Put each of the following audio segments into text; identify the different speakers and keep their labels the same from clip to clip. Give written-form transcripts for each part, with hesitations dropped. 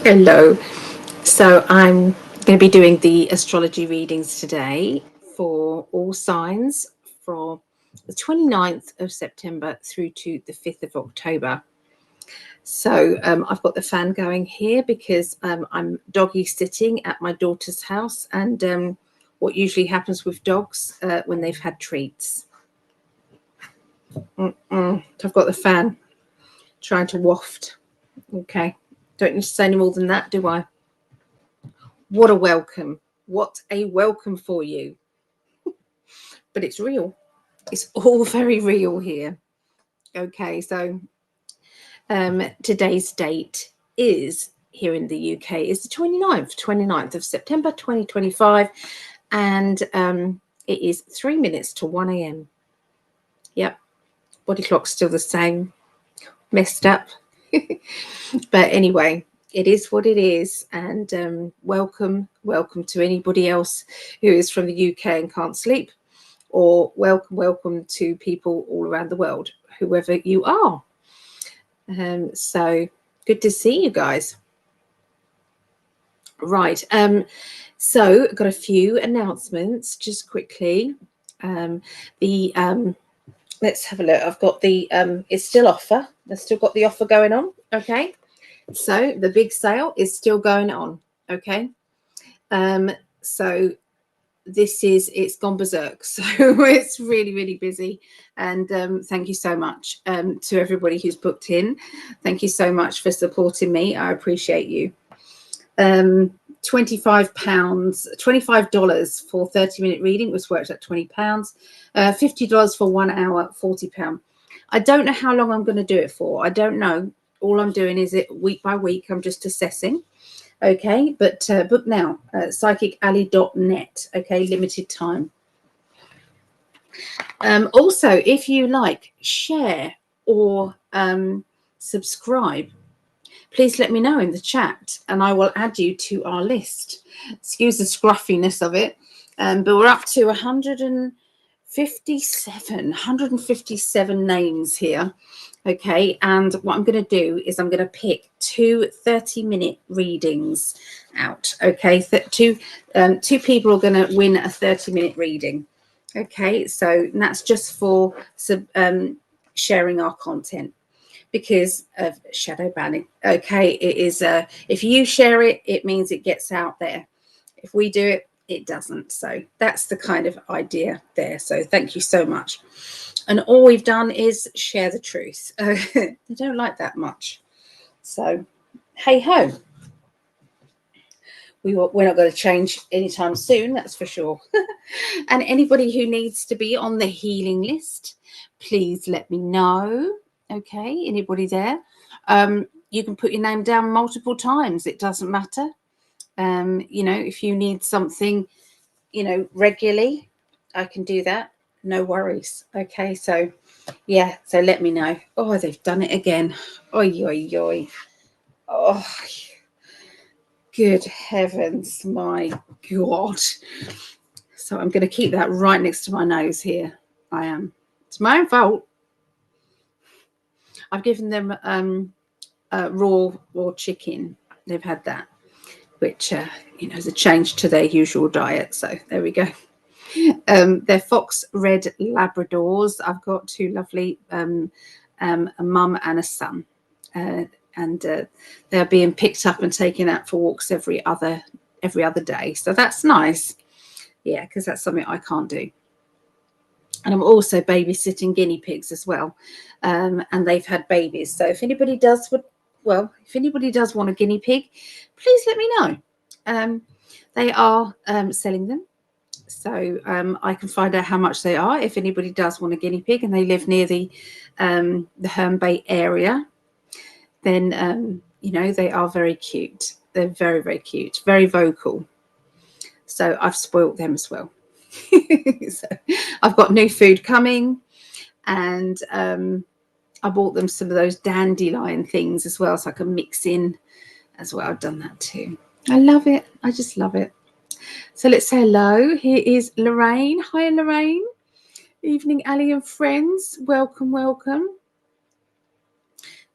Speaker 1: Hello. So I'm going to be doing the astrology readings today for all signs from the 29th of September through to the 5th of October. So I've got the fan going here because I'm doggy sitting at my daughter's house, and what usually happens with dogs when they've had treats. I've got the fan trying to waft. Okay. Don't need to say any more than that, do I? What a welcome. What a welcome for you. But it's real. It's all very real here. Okay, so today's date is here in the UK is the 29th of September 2025, and it is 3 minutes to 1 a.m. Yep, body clock's still the same, messed up. But anyway, it is what it is, and welcome to anybody else who is from the UK and can't sleep, or welcome to people all around the world, whoever you are. So good to see you guys. Right, so got a few announcements just quickly. Let's have a look. I've got the it's still offer. They've still got the offer going on. Okay, so the big sale is still going on. Okay, so it's gone berserk. So it's really busy, and thank you so much to everybody who's booked in. Thank you so much for supporting me. I appreciate you. £25, $25 for 30-minute reading was worked at £20, $50 for 1 hour, £40. I don't know how long I'm going to do it for. I don't know. All I'm doing is it week by week. I'm just assessing. Okay, but book now, psychicalley.net. Okay, limited time. Also, if you like, share or subscribe, please let me know in the chat and I will add you to our list. Excuse the scruffiness of it, but we're up to 157 names here. Okay, and what I'm going to do is I'm going to pick 2 30-minute readings out. Okay, two people are going to win a 30-minute reading. Okay, so that's just for sharing our content because of shadow banning. Okay, it is if you share it, it means it gets out there. If we do it, it doesn't. So that's the kind of idea there. So thank you so much. And all we've done is share the truth. They don't like that much. So, hey ho. We're not going to change anytime soon, that's for sure. And anybody who needs to be on the healing list, please let me know. Okay, anybody there? You can put your name down multiple times. It doesn't matter. You know, if you need something, you know, regularly, I can do that. No worries. Okay, so yeah, so let me know. Oh, they've done it again. Oi, oi, oi. Oh, good heavens, my God. So I'm going to keep that right next to my nose here. I am. It's my own fault. I've given them raw chicken. They've had that, which, you know, is a change to their usual diet. So there we go. They're fox red Labradors. I've got 2 lovely, a mum and a son, and they're being picked up and taken out for walks every other day. So that's nice, yeah, because that's something I can't do. And I'm also babysitting guinea pigs as well, and they've had babies. So if anybody does want a guinea pig, please let me know. They are selling them. So I can find out how much they are if anybody does want a guinea pig and they live near the Herne Bay area. Then you know, they are very cute. They're very cute, very vocal. So I've spoilt them as well. So I've got new food coming, and I bought them some of those dandelion things as well, so I can mix in as well. I've done that too. I love it. I just love it. So let's say hello. Here is Lorraine. Hi, Lorraine. Evening, Ali and friends. Welcome.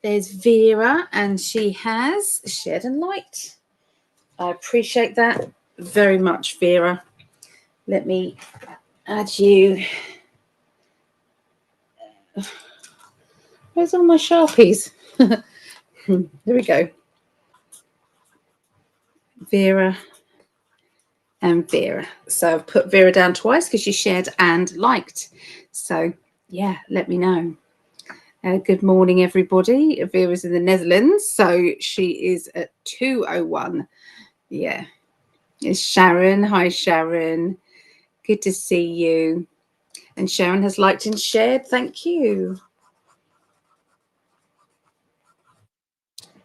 Speaker 1: There's Vera, and she has shared and liked. I appreciate that very much, Vera. Let me add you. Where's all my Sharpies? There we go. Vera and Vera. So I've put Vera down twice because she shared and liked. So yeah, let me know. Good morning, everybody. Vera's in the Netherlands, so she is at 2:01. Yeah. It's Sharon. Hi, Sharon. Good to see you. And Sharon has liked and shared. Thank you.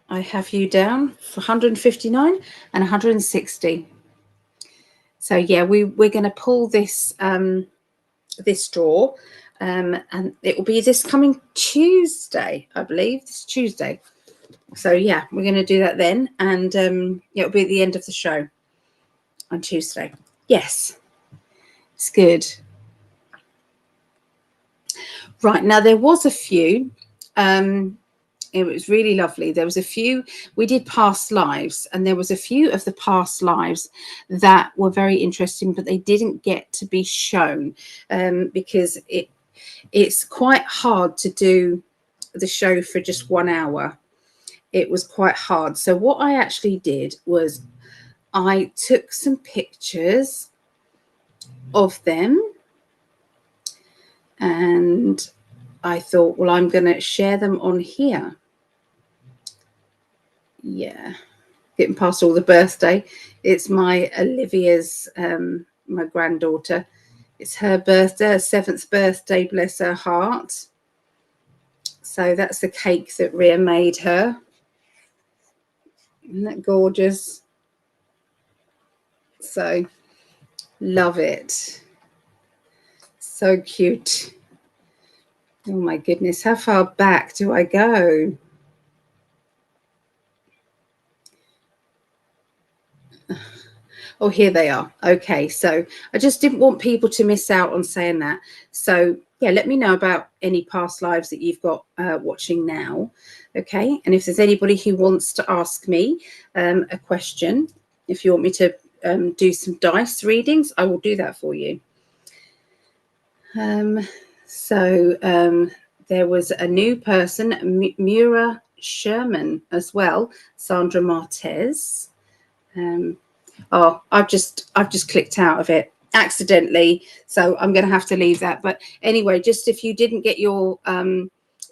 Speaker 1: I have you down for 159 and 160. So yeah, we're going to pull this this draw, and it will be this coming Tuesday, I believe. This Tuesday. So yeah, we're going to do that then, and it'll be at the end of the show on Tuesday. Yes, it's good. Right, now there was a few. It was really lovely. There was a few, we did past lives, and there was a few of the past lives that were very interesting, but they didn't get to be shown because it's quite hard to do the show for just 1 hour. It was quite hard. So what I actually did was I took some pictures of them, and I thought, well, I'm going to share them on here. Yeah, getting past all the birthday. It's my Olivia's, my granddaughter. It's her birthday, her 7th birthday, bless her heart. So that's the cake that Ria made her. Isn't that gorgeous? So love it. So cute. Oh my goodness, how far back do I go? Oh, here they are. Okay, so I just didn't want people to miss out on saying that. So yeah, let me know about any past lives that you've got watching now. Okay, and if there's anybody who wants to ask me a question, if you want me to do some dice readings, I will do that for you. There was a new person, Mura Sherman as well, Sandra Martez. Oh, I've just clicked out of it accidentally, so I'm going to have to leave that. But anyway, just if you didn't get your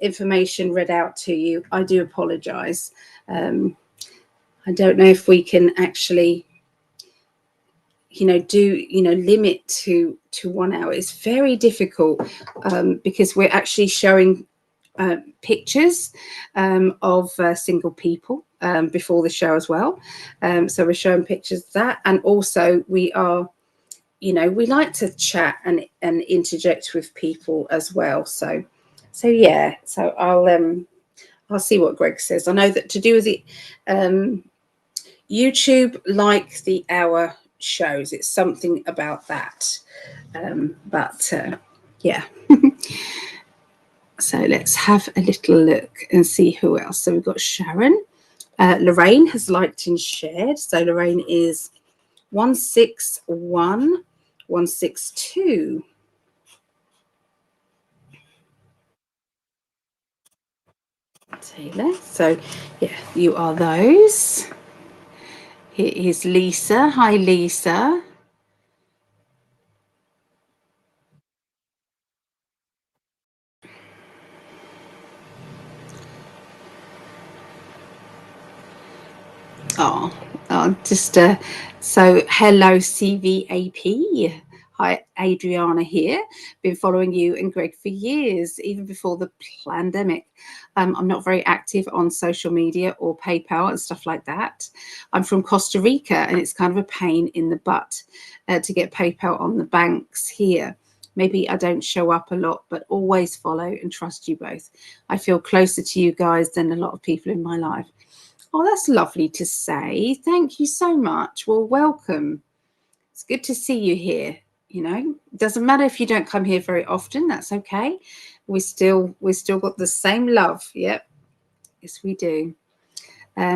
Speaker 1: information read out to you, I do apologize. I don't know if we can actually limit to 1 hour. It's very difficult because we're actually showing pictures of single people before the show as well. So we're showing pictures of that, and also we are, we like to chat and interject with people as well. So yeah. So I'll see what Greg says. I know that to do with the YouTube, like the hour shows, it's something about that. Yeah. So let's have a little look and see who else. So we've got Sharon. Lorraine has liked and shared. So Lorraine is 161 162. Taylor. So yeah, you are those. Here is Lisa. Hi, Lisa. Oh, so hello, CVAP. Hi, Adriana here. Been following you and Greg for years, even before the pandemic. I'm not very active on social media or PayPal and stuff like that. I'm from Costa Rica, and it's kind of a pain in the butt to get PayPal on the banks here. Maybe I don't show up a lot, but always follow and trust you both. I feel closer to you guys than a lot of people in my life. Oh, that's lovely to say. Thank you so much. Well, welcome. It's good to see you here. It doesn't matter if you don't come here very often. That's okay. We still got the same love. Yep. Yes, we do.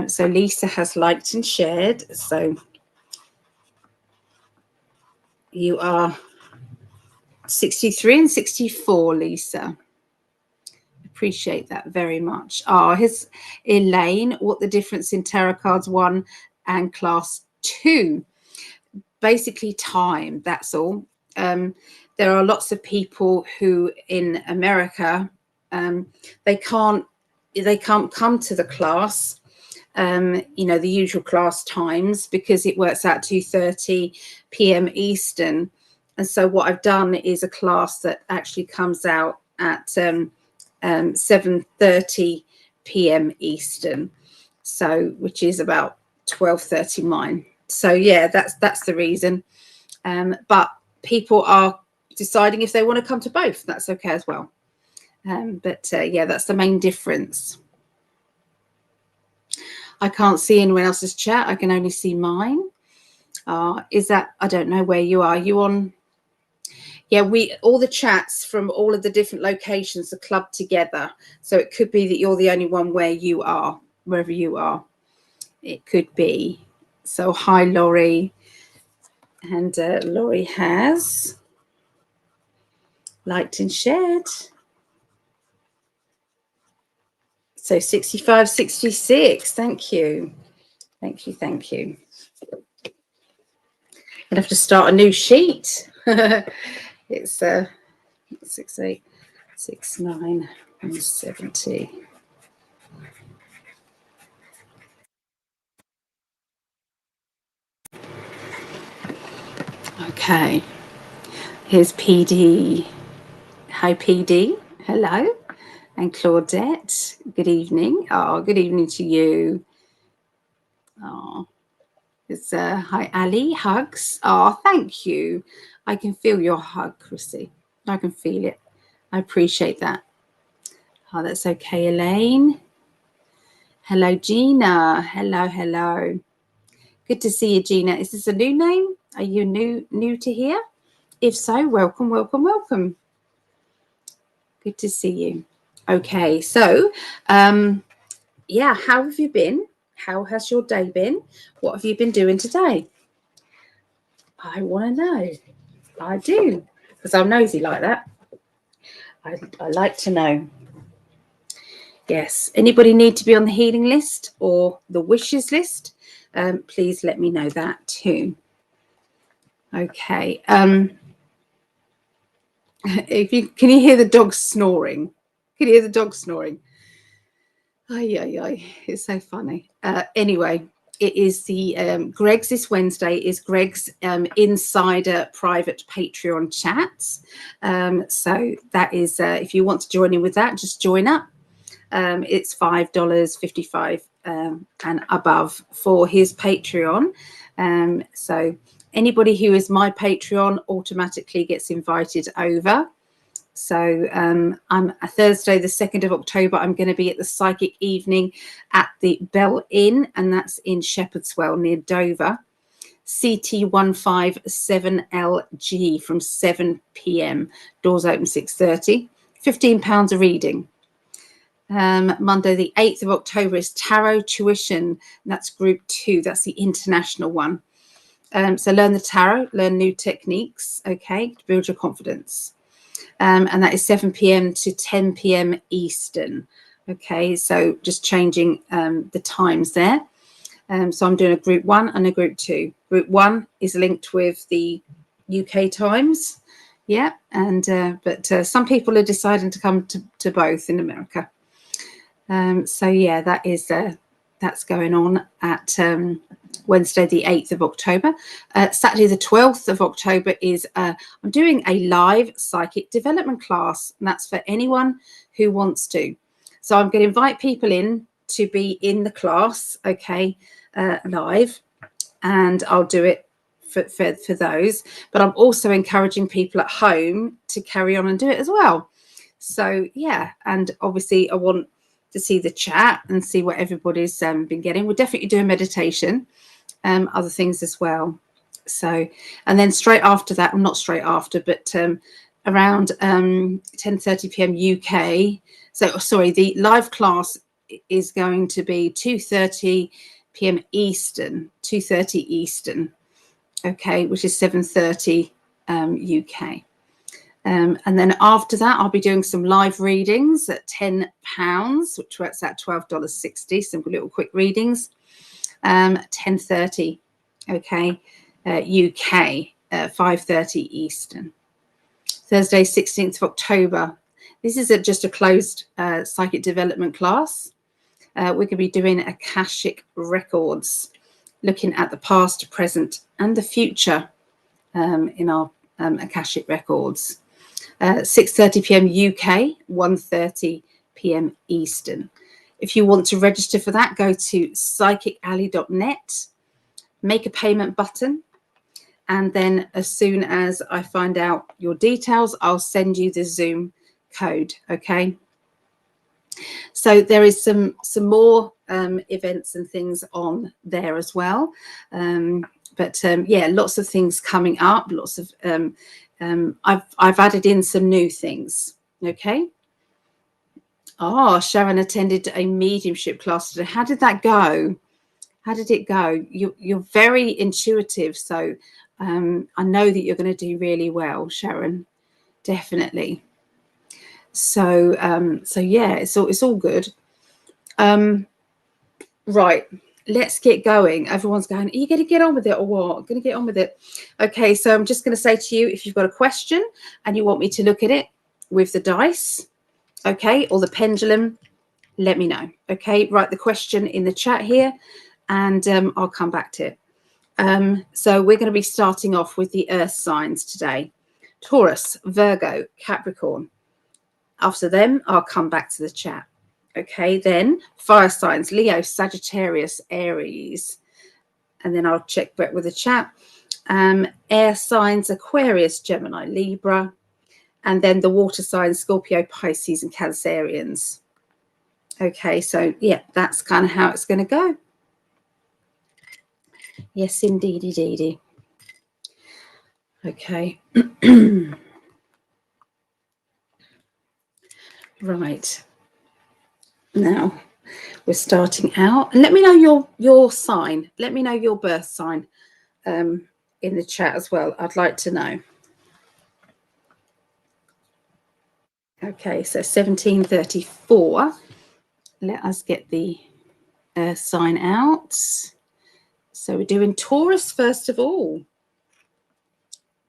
Speaker 1: So Lisa has liked and shared. So you are 63 and 64, Lisa. Appreciate that very much. Here's Elaine. What the difference in tarot cards 1 and class 2? Basically time, that's all. There are lots of people who in America, they can't come to the class, you know, the usual class times, because it works out 2:30 p.m. Eastern. And so what I've done is a class that actually comes out at 7:30 p.m. Eastern, so which is about 12:30 mine. So yeah, that's the reason. But people are deciding if they want to come to both. That's okay as well. But yeah, that's the main difference. I can't see anyone else's chat. I can only see mine. Is that, I don't know where you are. You on? Yeah, all the chats from all of the different locations are clubbed together. So it could be that you're the only one where you are, wherever you are. It could be. So hi, Laurie. And Laurie has liked and shared. So 65, 66. Thank you. Thank you. Thank you. I'd have to start a new sheet. It's 6, 8, 6, 9, and 70. Okay. Here's PD. Hi, PD. Hello. And Claudette. Good evening. Oh, good evening to you. Oh, it's hi, Ali. Hugs. Oh, thank you. I can feel your hug, Chrissy. I can feel it. I appreciate that. Oh, that's okay, Elaine. Hello, Gina. Hello, hello. Good to see you, Gina. Is this a new name? Are you new to here? If so, welcome, welcome, welcome. Good to see you. Okay, so yeah, how have you been? How has your day been? What have you been doing today? I want to know. I do, because I'm nosy like that. I like to know. Yes. Anybody need to be on the healing list or the wishes list? Please let me know that too. Okay. Can you hear the dog snoring? Can you hear the dog snoring? Ay. It's so funny. Anyway, it is the Greg's this Wednesday is Greg's insider private Patreon chats. So that is if you want to join in with that, just join up. It's $5.55 and above for his Patreon. So anybody who is my Patreon automatically gets invited over. So I'm a Thursday, the 2nd of October, I'm going to be at the Psychic Evening at the Bell Inn, and that's in Shepherdswell near Dover. CT157LG from 7 p.m. Doors open 6:30. £15 a reading. Monday, the 8th of October is Tarot Tuition. And that's group 2. That's the international one. So learn the tarot, learn new techniques, okay, to build your confidence. And that is 7 p.m. to 10 p.m. Eastern. Okay, so just changing the times there. So I'm doing a group 1 and a group 2. Group 1 is linked with the UK times. Yeah, and but some people are deciding to come to both in America. So yeah, that is that's going on at Wednesday, the 8th of October. Saturday, the 12th of October is I'm doing a live psychic development class, and that's for anyone who wants to. So I'm going to invite people in to be in the class, okay, live, and I'll do it for those. But I'm also encouraging people at home to carry on and do it as well. So yeah, and obviously I want to see the chat and see what everybody's been getting. We'll definitely do a meditation, other things as well. So, and then straight after that, well, not straight after, but around 10:30 p.m. UK. So, sorry, the live class is going to be 2:30 p.m. Eastern, 2:30 Eastern, okay, which is 7:30 UK. And then after that, I'll be doing some live readings at £10, which works out $12.60. Some little quick readings. 10:30, okay, UK, 5:30 Eastern. Thursday, 16th of October. This is just a closed psychic development class. We're going to be doing Akashic records, looking at the past, present, and the future in our Akashic records. 6:30 p.m. UK, 1:30 p.m. Eastern. If you want to register for that, go to psychicalley.net, make a payment button, and then as soon as I find out your details, I'll send you the Zoom code, okay? So there is some more events and things on there as well. Yeah, lots of things coming up, lots of I've added in some new things, okay? Oh, Sharon attended a mediumship class today. How did that go? How did it go? You're very intuitive, so I know that you're going to do really well, Sharon. Definitely. So yeah, it's all good. Right, let's get going. Everyone's going, are you going to get on with it or what? I'm going to get on with it. Okay, so I'm just going to say to you, if you've got a question and you want me to look at it with the dice, okay, or the pendulum, let me know. Okay, write the question in the chat here and I'll come back to it. So we're going to be starting off with the earth signs today. Taurus, Virgo, Capricorn. After them, I'll come back to the chat. Okay, then fire signs, Leo, Sagittarius, Aries. And then I'll check back with the chat. Air signs, Aquarius, Gemini, Libra. And then the water signs, Scorpio, Pisces, and Cancereans. Okay, so yeah, that's kind of how it's going to go. Yes, indeedy. Okay. Right. Now we're starting out. Let me know your sign. Let me know your birth sign in the chat as well. I'd like to know. Okay, so 1734. Let us get the sign out. So we're doing Taurus first of all.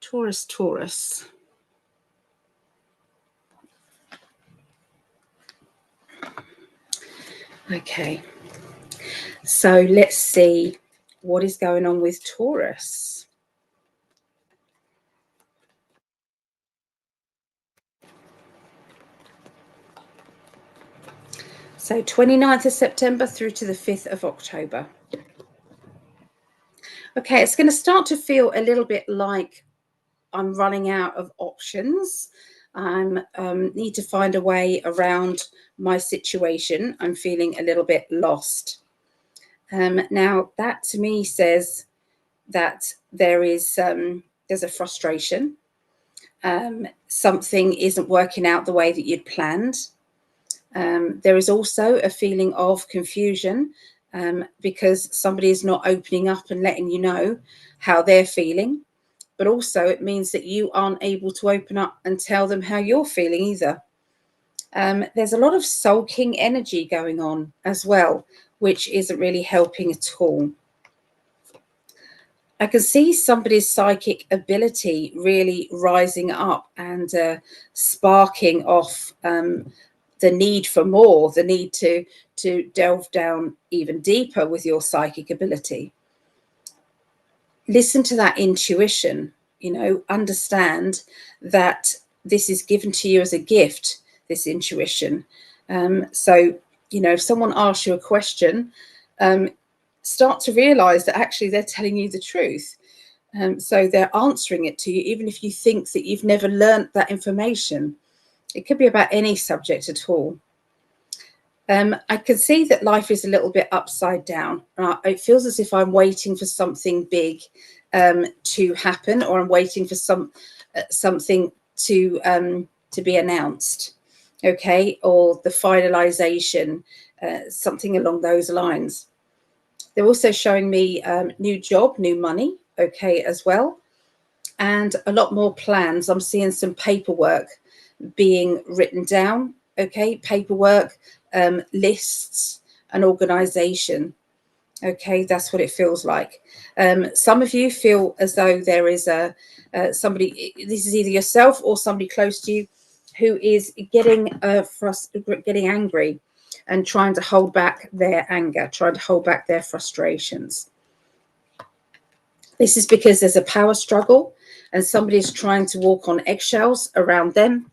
Speaker 1: Taurus. Okay, so let's see what is going on with Taurus. So 29th of September through to the 5th of October. Okay, it's going to start to feel a little bit like I'm running out of options. I need to find a way around my situation. I'm feeling a little bit lost. Now, that to me says that there's a frustration. Something isn't working out the way that you'd planned. There is also a feeling of confusion because somebody is not opening up and letting you know how they're feeling. But also it means that you aren't able to open up and tell them how you're feeling either. There's a lot of sulking energy going on as well, which isn't really helping at all. I can see somebody's psychic ability really rising up and sparking off the need for more, the need to delve down even deeper with your psychic ability. Listen to that intuition, understand that this is given to you as a gift, this intuition. So, if someone asks you a question, start to realize that actually they're telling you the truth. So they're answering it to you, even if you think that you've never learnt that information. It could be about any subject at all. I can see that life is a little bit upside down. It feels as if I'm waiting for something big to happen, or I'm waiting for something to be announced, okay, or the finalization something along those lines. They're also showing me new job, new money, okay, as well, and a lot more plans. I'm seeing some paperwork being written down, okay, paperwork, lists, an organization. Okay, that's what it feels like. Some of you feel as though there is a somebody, this is either yourself or somebody close to you, who is getting angry and trying to hold back their anger, trying to hold back their frustrations. This is because there's a power struggle and somebody's trying to walk on eggshells around them.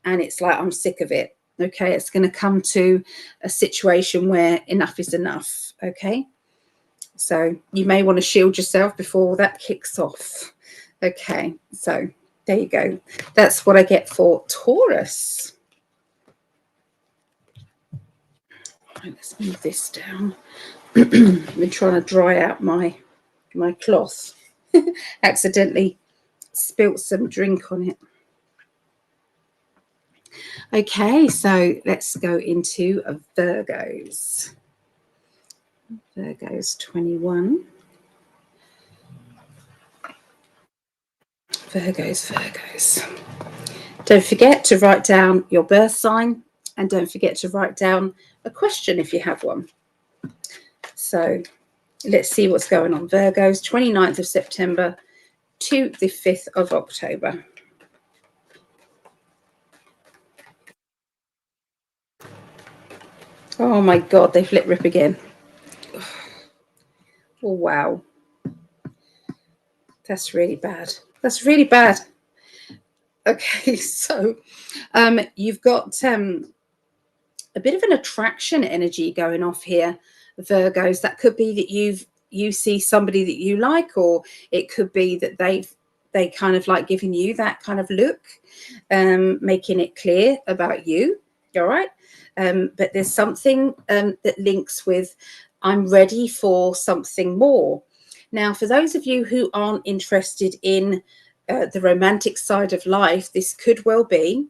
Speaker 1: And it's like, I'm sick of it. Okay, it's going to come to a situation where enough is enough. Okay, so you may want to shield yourself before that kicks off. Okay, so there you go. That's what I get for Taurus. Right, let's move this down. I've been trying to dry out my cloth. Accidentally spilt some drink on it. Okay, so let's go into Virgos. Virgos 21. Virgos. Don't forget to write down your birth sign, and don't forget to write down a question if you have one. So let's see what's going on. Virgos, 29th of September to the 5th of October. Oh my God, they've lit rip again. Oh, wow. That's really bad. That's really bad. Okay, so you've got a bit of an attraction energy going off here, Virgos. That could be that you see somebody that you like, or it could be that they kind of like giving you that kind of look, making it clear about you. All right. But there's something that links with, I'm ready for something more. Now, for those of you who aren't interested in the romantic side of life, this could well be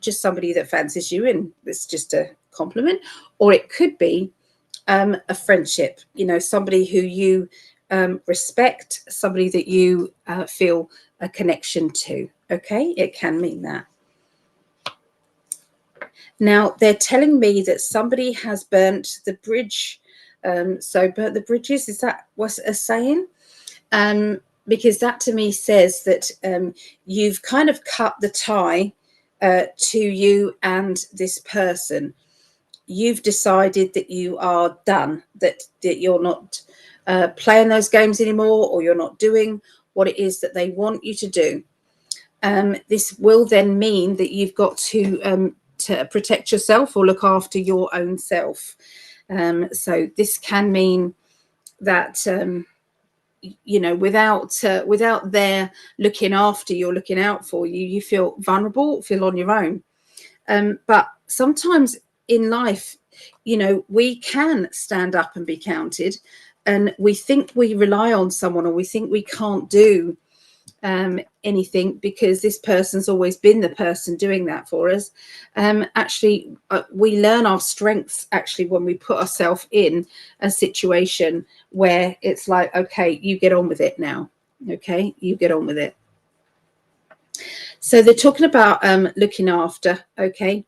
Speaker 1: just somebody that fancies you and it's just a compliment, or it could be a friendship, you know, somebody who you respect, somebody that you feel a connection to. Okay, it can mean that. Now, they're telling me that somebody has burnt the bridge. So burnt the bridges, is that what it's saying? Because that to me says that you've kind of cut the tie to you and this person. You've decided that you are done, that you're not playing those games anymore, or you're not doing what it is that they want you to do. This will then mean that you've got to protect yourself or look after your own self. So this can mean that you know, without their looking after you or looking out for you, you feel vulnerable, feel on your own. But sometimes in life, you know, we can stand up and be counted, and we think we rely on someone, or we think we can't do anything because this person's always been the person doing that for us. Actually, we learn our strengths actually when we put ourselves in a situation where it's like, okay, you get on with it now. Okay, you get on with it. So they're talking about looking after. Okay.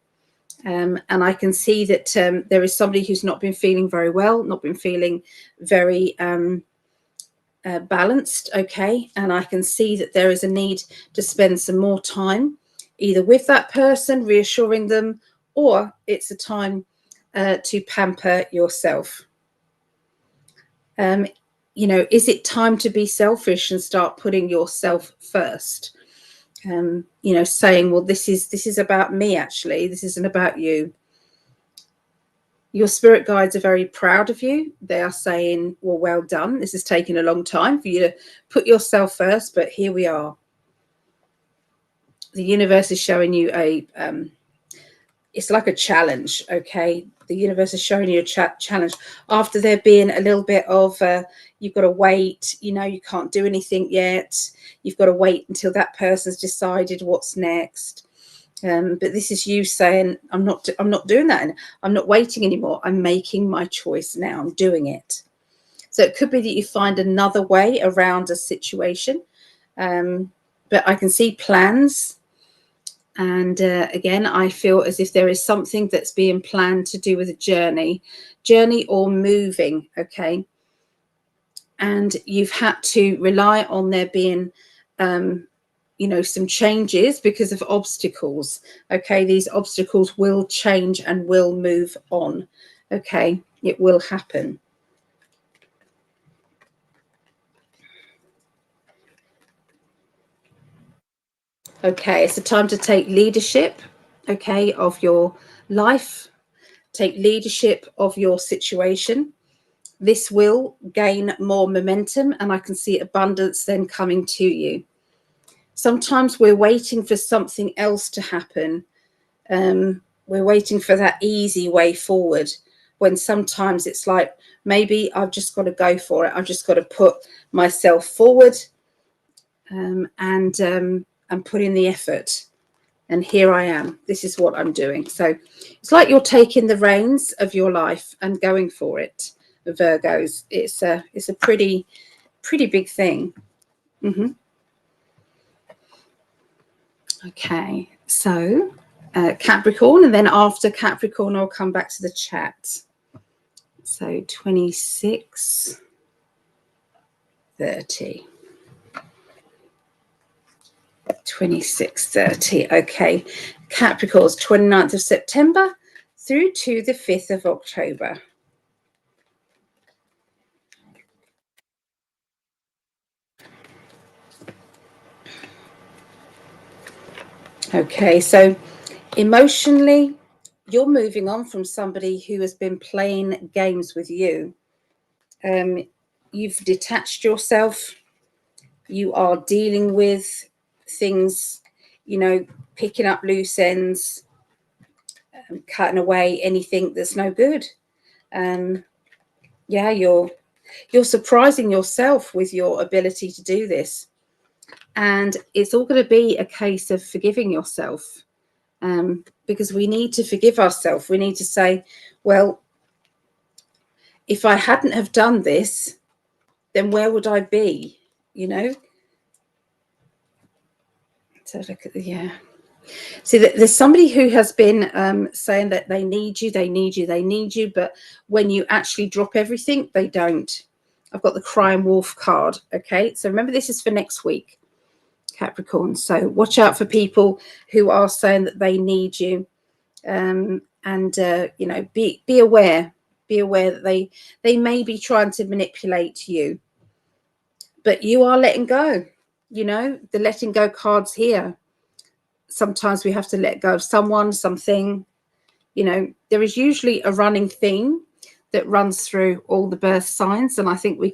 Speaker 1: And I can see that there is somebody who's not been feeling very well, not been feeling very balanced. Okay, and I can see that there is a need to spend some more time either with that person, reassuring them, or it's a time to pamper yourself. You know, is it time to be selfish and start putting yourself first? You know, saying, well, this is about me, actually, this isn't about you. Your spirit guides are very proud of you. They are saying, well done. This has taken a long time for you to put yourself first, but here we are. The universe is showing you it's like a challenge, okay? The universe is showing you a challenge. After there being a little bit of, you've got to wait, you know, you can't do anything yet. You've got to wait until that person's decided what's next. But this is you saying, I'm not doing that, and I'm not waiting anymore. I'm making my choice now. I'm doing it. So it could be that you find another way around a situation. But I can see plans. And again, I feel as if there is something that's being planned to do with a journey or moving. Okay. And you've had to rely on there being, some changes because of obstacles. Okay. These obstacles will change and will move on. Okay. It will happen. Okay, it's a time to take leadership, okay, of your life, take leadership of your situation. This will gain more momentum, and I can see abundance then coming to you. Sometimes we're waiting for something else to happen. We're waiting for that easy way forward, when sometimes it's like, maybe I've just got to go for it. I've just got to put myself forward and put in the effort. And here I am. This is what I'm doing. So it's like you're taking the reins of your life and going for it, Virgos. It's a pretty big thing. Okay, so Capricorn, and then after Capricorn, I'll come back to the chat. So 26, 30. 2630. Okay, Capricorns, 29th of September through to the 5th of October. Okay, so emotionally, you're moving on from somebody who has been playing games with you. You've detached yourself. You are dealing with things, picking up loose ends, cutting away anything that's no good. You're surprising yourself with your ability to do this. And it's all going to be a case of forgiving yourself, because we need to forgive ourselves. We need to say, well, if I hadn't have done this, then where would I be? So look at See, there's somebody who has been saying that they need you, but when you actually drop everything, they don't. I've got the crying wolf card. Okay, so remember, this is for next week, Capricorn. So watch out for people who are saying that they need you, and be aware. Be aware that they may be trying to manipulate you, but you are letting go. The letting go cards here. Sometimes we have to let go of someone, something. There is usually a running theme that runs through all the birth signs, and I think we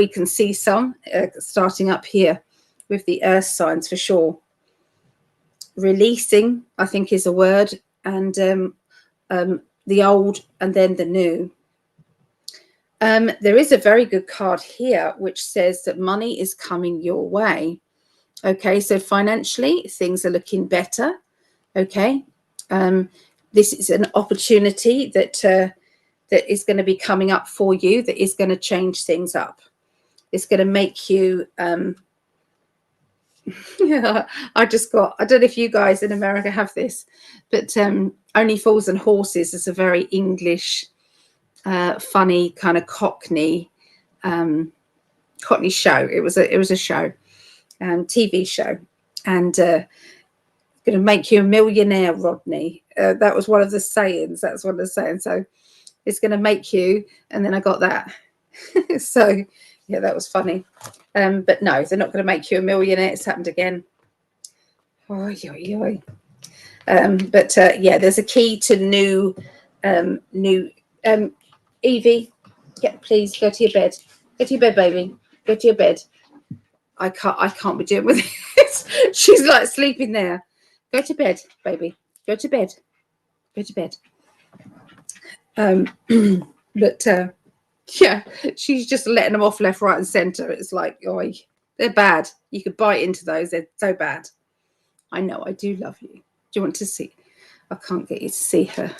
Speaker 1: can see some starting up here with the earth signs for sure. Releasing, I think, is a word, and the old and then the new. There is a very good card here which says that money is coming your way. Okay, so financially things are looking better. Okay, this is an opportunity that is going to be coming up for you, that is going to change things up. It's going to make you I don't know if you guys in America have this, but Only Fools and Horses is a very English funny kind of Cockney show. It was a show, TV show, and going to make you a millionaire, Rodney. That was one of the sayings. That's one of the sayings. So it's going to make you, and then I got that. So yeah, that was funny. But no, they're not going to make you a millionaire. It's happened again. Oh, but yeah, there's a key to new. Evie, please go to your bed. Go to your bed, baby. Go to your bed. I can't be doing with this. She's like sleeping there. Go to bed, baby. Go to bed. Go to bed. But yeah, she's just letting them off left, right, and centre. It's like, they're bad. You could bite into those. They're so bad. I know. I do love you. you want to see? I can't get you to see her.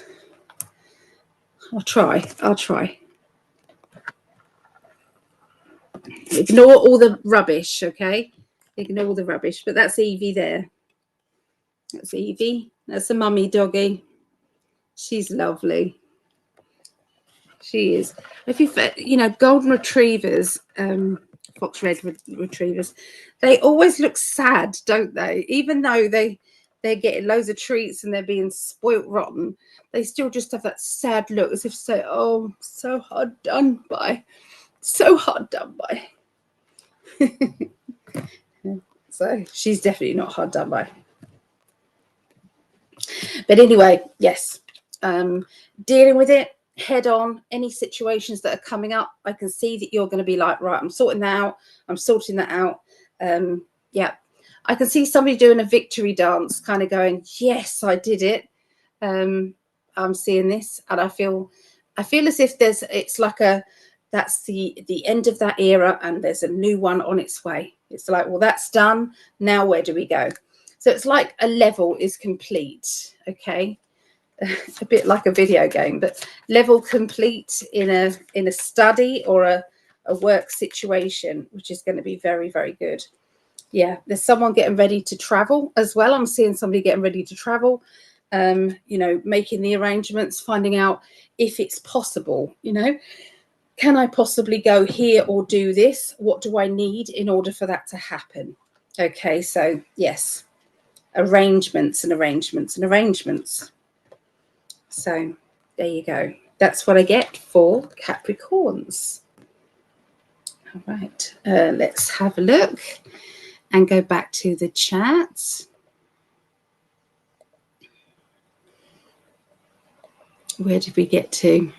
Speaker 1: I'll try. Ignore all the rubbish, okay? Ignore the rubbish. But that's Evie there. That's Evie. That's a mummy doggy. She's lovely. She is. If you know, golden retrievers, fox red retrievers, they always look sad, don't they? Even though they're getting loads of treats and they're being spoilt rotten, they still just have that sad look, as if to say, "Oh, so hard done by, so hard done by." So she's definitely not hard done by. But anyway, yes, dealing with it head on. Any situations that are coming up, I can see that you're going to be like, right, I'm sorting that out. I'm sorting that out. Yeah, I can see somebody doing a victory dance, kind of going, yes, I did it. I'm seeing this, and I feel as if it's like that's the end of that era, and there's a new one on its way. It's like, well, that's done. Now where do we go? So it's like a level is complete. Okay. A bit like a video game, but level complete in a study or a work situation, which is going to be very, very good. Yeah, there's someone getting ready to travel as well. I'm seeing somebody getting ready to travel, you know, making the arrangements, finding out if it's possible, you know, can I possibly go here or do this? What do I need in order for that to happen? Okay, so yes, arrangements and arrangements and arrangements. So there you go. That's what I get for Capricorns. All right, let's have a look and go back to the chat. Where did we get to?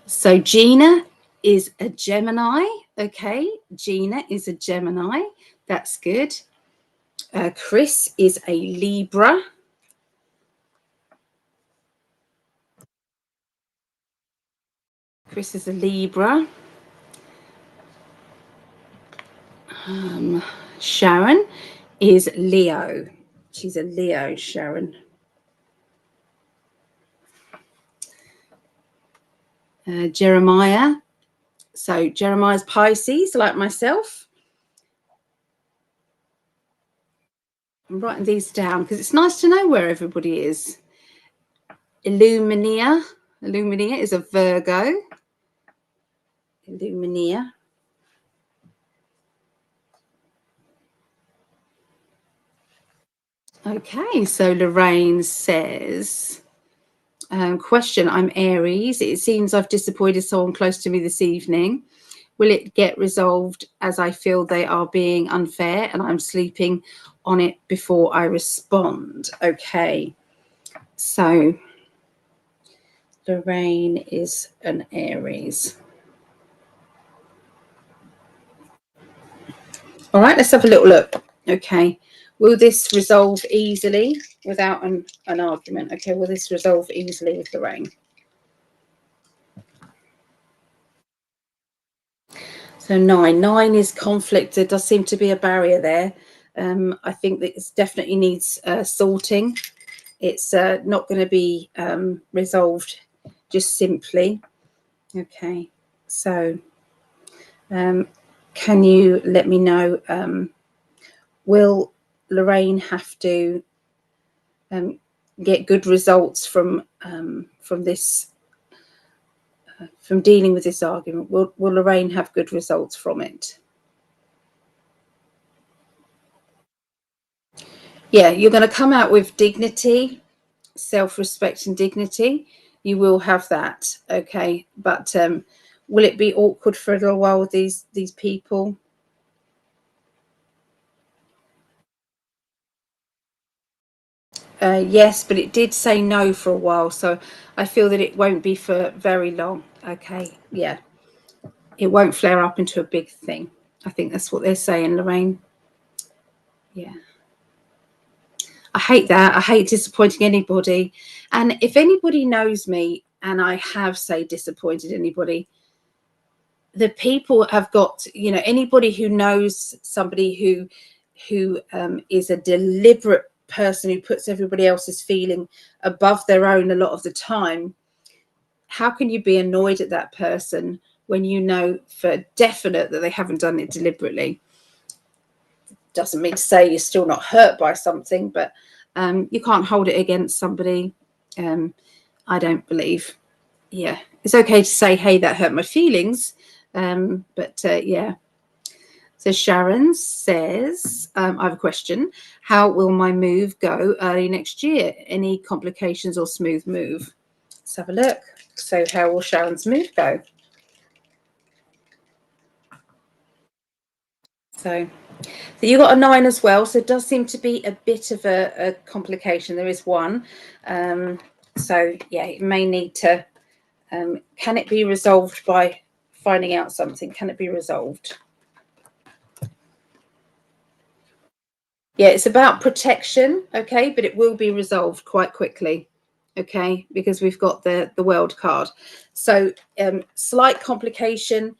Speaker 1: So Gina is a Gemini. Okay, Gina is a Gemini. That's good. Chris is a Libra. Chris is a Libra. Sharon is Leo. She's a Leo, Sharon. Jeremiah. So Jeremiah's Pisces, like myself. I'm writing these down because it's nice to know where everybody is. Illumina is a Virgo. Illumina. Okay, so Lorraine says, question, I'm Aries. It seems I've disappointed someone close to me this evening. Will it get resolved as I feel they are being unfair and I'm sleeping on it before I respond? Okay, so Lorraine is an Aries. All right, let's have a little look. Okay, will this resolve easily without an argument? Okay, will this resolve easily with Lorraine? So 9 is conflict. There does seem to be a barrier there. I think that it definitely needs sorting. It's not going to be resolved just simply. Okay, so can you let me know, will Lorraine have to get good results from this, from dealing with this argument? Will Lorraine have good results from it? Yeah, you're going to come out with dignity, self-respect and dignity. You will have that, okay, but will it be awkward for a little while with these people? Yes, but it did say no for a while, so I feel that it won't be for very long. Okay, yeah, it won't flare up into a big thing. I think that's what they're saying, Lorraine. Yeah, I hate that. I hate disappointing anybody. And if anybody knows me and I have, say, disappointed anybody, the people have got, you know, anybody who knows somebody who is a deliberate person who puts everybody else's feeling above their own a lot of the time, how can you be annoyed at that person when you know for definite that they haven't done it deliberately? Doesn't mean to say you're still not hurt by something, but you can't hold it against somebody. I don't believe. Yeah, it's okay to say, hey, that hurt my feelings. But yeah. So Sharon says, I have a question. How will my move go early next year? Any complications or smooth move? Let's have a look. So how will Sharon's move go? So you got a 9 as well. So it does seem to be a bit of a complication. There is one. So yeah, it may need to, can it be resolved by finding out something? Can it be resolved? Yeah, it's about protection, okay, but it will be resolved quite quickly, okay, because we've got the World card. So slight complication,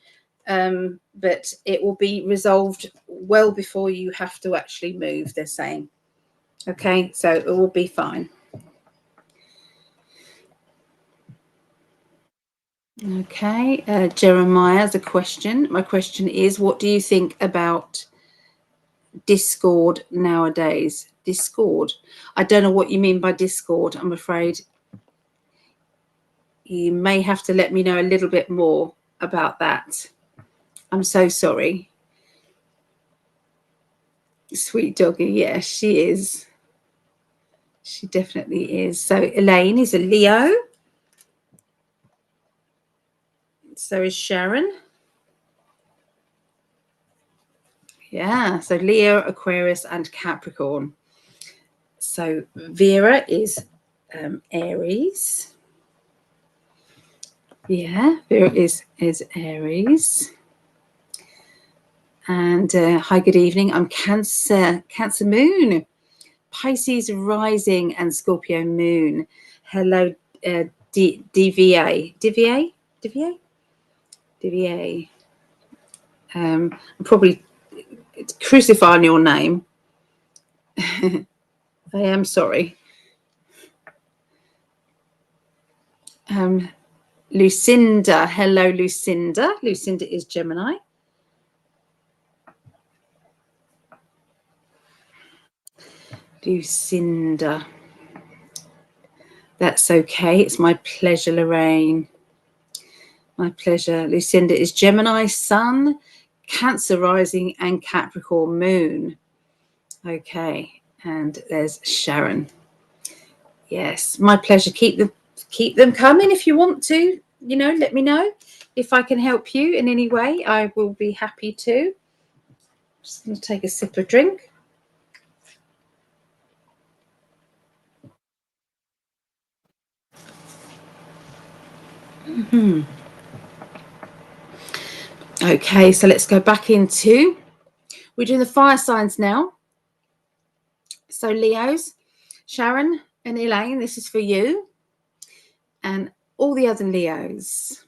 Speaker 1: but it will be resolved well before you have to actually move, they're saying. Okay, so it will be fine. Okay, Jeremiah has a question. My question is, what do you think about discord nowadays? Discord. I don't know what you mean by discord, I'm afraid. You may have to let me know a little bit more about that. I'm so sorry. Sweet doggy, yes, she is. She definitely is. So Elaine is a Leo. So is Sharon. Yeah, so Leo, Aquarius, and Capricorn. So Vera is Aries. Yeah, Vera is Aries. And hi, good evening. I'm Cancer moon, Pisces rising, and Scorpio moon. Hello, DVA. I'm probably crucifying your name. I am sorry. Lucinda. Hello, Lucinda. Lucinda is Gemini. Lucinda. That's okay. It's my pleasure, Lorraine. My pleasure. Lucinda is Gemini sun, Cancer rising, and Capricorn moon. Okay, and there's Sharon. Yes, my pleasure. Keep them coming if you want to. You know, let me know if I can help you in any way. I will be happy to. Just going to take a sip of drink. Okay, so let's go back into. We're doing the fire signs now. So Leos, Sharon and Elaine, this is for you. And all the other Leos.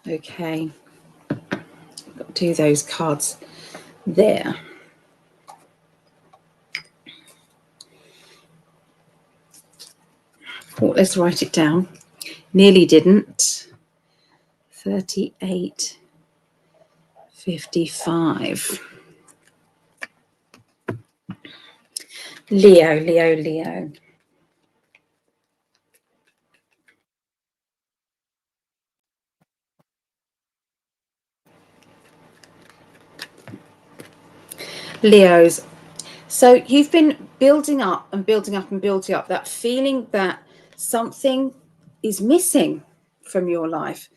Speaker 1: Okay. Got to do those cards there. Oh, let's write it down. Nearly didn't. 38, 55. Leo. Leos. So you've been building up that feeling that something is missing from your life.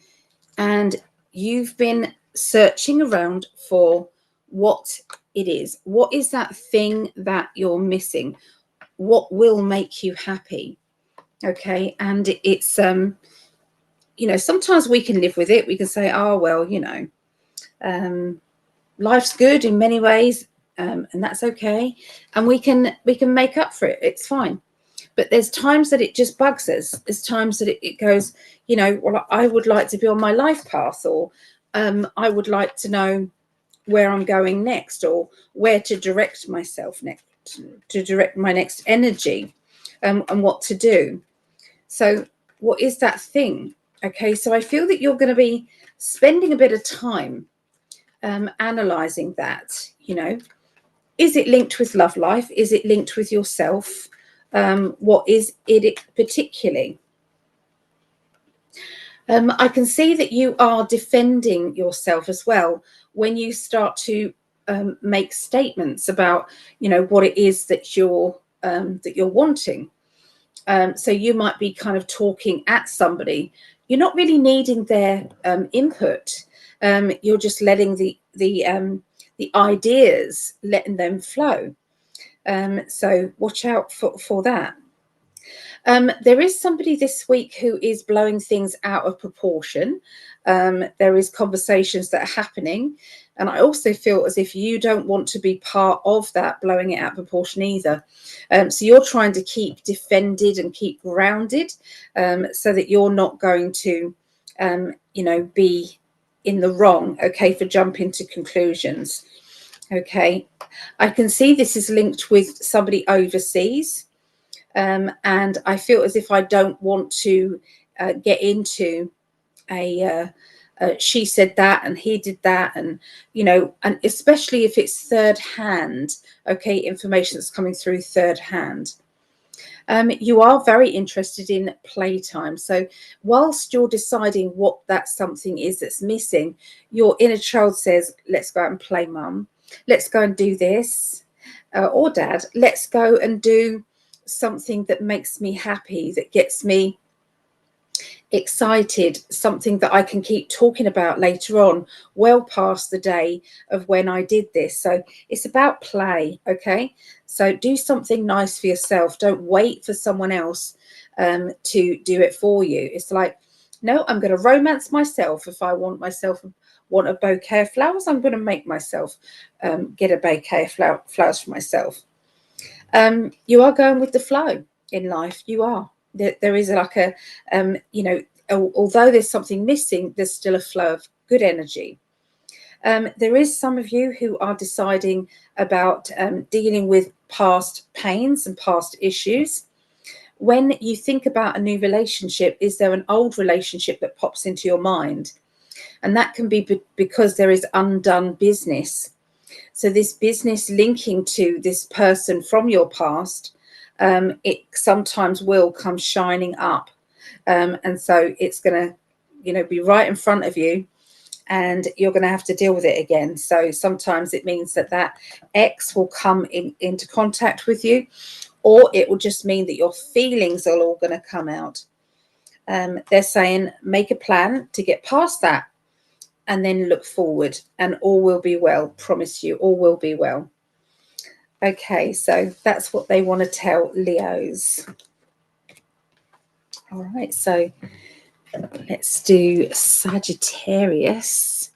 Speaker 1: And you've been searching around for what it is. What is that thing that you're missing? What will make you happy? Okay. And it's, you know, sometimes we can live with it. We can say, oh, well, you know, life's good in many ways. And that's okay. And we can make up for it. It's fine. But there's times that it just bugs us. There's times that it goes, you know, well, I would like to be on my life path, or I would like to know where I'm going next, or where to direct myself next, to direct my next energy, and what to do. So what is that thing? Okay, so I feel that you're going to be spending a bit of time analyzing that. You know, is it linked with love life? Is it linked with yourself? What is it particularly? I can see that you are defending yourself as well when you start to make statements about, you know, what it is that you're wanting. So you might be kind of talking at somebody. You're not really needing their input. You're just letting the ideas, letting them flow. So watch out for that. There is somebody this week who is blowing things out of proportion. There is conversations that are happening. And I also feel as if you don't want to be part of that blowing it out of proportion either. So you're trying to keep defended and keep grounded, so that you're not going to, you know, be in the wrong, okay, for jumping to conclusions. Okay, I can see this is linked with somebody overseas. And I feel as if I don't want to get into a she said that and he did that, and you know, and especially if it's third hand, okay, information that's coming through third hand. You are very interested in playtime. So whilst you're deciding what that something is that's missing, your inner child says, let's go out and play, mum. Let's go and do this. Or dad, let's go and do something that makes me happy, that gets me excited, something that I can keep talking about later on, well past the day of when I did this. So it's about play, okay? So do something nice for yourself. Don't wait for someone else to do it for you. It's like, no, I'm going to romance myself. If I want a bouquet of flowers, I'm going to make myself get a bouquet of flowers for myself. You are going with the flow in life. You are. There is like a, you know, although there's something missing, there's still a flow of good energy. There is some of you who are deciding about dealing with past pains and past issues. When you think about a new relationship, is there an old relationship that pops into your mind? And that can be because there is undone business. So this business linking to this person from your past, it sometimes will come shining up. And so it's going to, you know, be right in front of you, and you're going to have to deal with it again. So sometimes it means that ex will come into contact with you, or it will just mean that your feelings are all going to come out. They're saying make a plan to get past that, and then look forward, and all will be well. Promise you, all will be well. Okay, so that's what they want to tell Leos. All right, so let's do Sagittarius.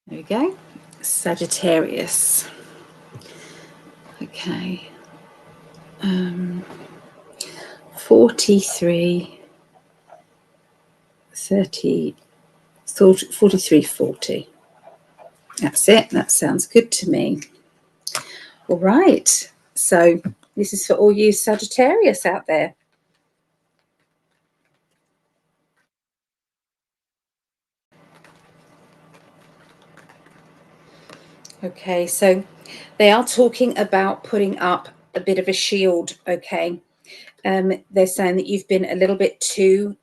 Speaker 1: There we go. Sagittarius. Okay. 43, 30, 43, 40. That's it. That sounds good to me. All right. So this is for all you Sagittarius out there. Okay, so they are talking about putting up a bit of a shield, okay? They're saying that you've been a little bit too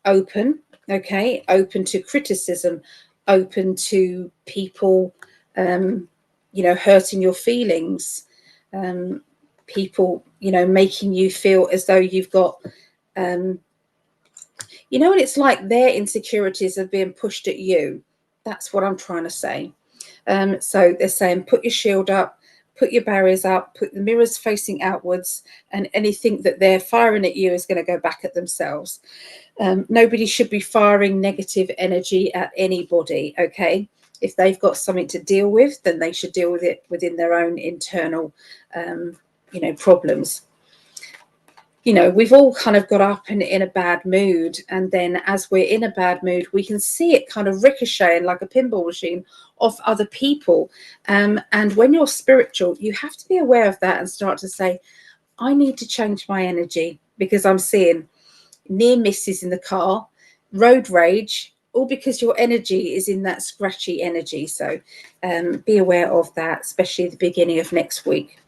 Speaker 1: open, okay? Open to criticism, open to people, you know, hurting your feelings, people, you know, making you feel as though you've got, you know what it's like, their insecurities are being pushed at you. That's what I'm trying to say. So they're saying put your shield up, put your barriers up, put the mirrors facing outwards, and anything that they're firing at you is going to go back at themselves. Nobody should be firing negative energy at anybody, okay? If they've got something to deal with, then they should deal with it within their own internal, problems. We've all kind of got up in a bad mood, and then as we're in a bad mood, we can see it kind of ricocheting like a pinball machine off other people. And when you're spiritual, you have to be aware of that and start to say, I need to change my energy, because I'm seeing near misses in the car, road rage, all because your energy is in that scratchy energy. So be aware of that, especially at the beginning of next week.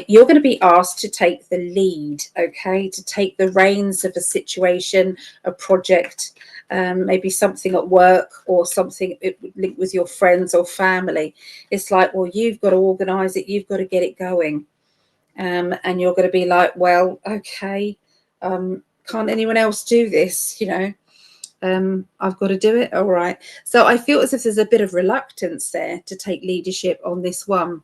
Speaker 1: You're going to be asked to take the lead, okay, to take the reins of a situation, a project, maybe something at work or something linked with your friends or family. It's like, well, you've got to organize it, you've got to get it going. And you're going to be like, well, okay, can't anyone else do this? I've got to do it. All right. So I feel as if there's a bit of reluctance there to take leadership on this one.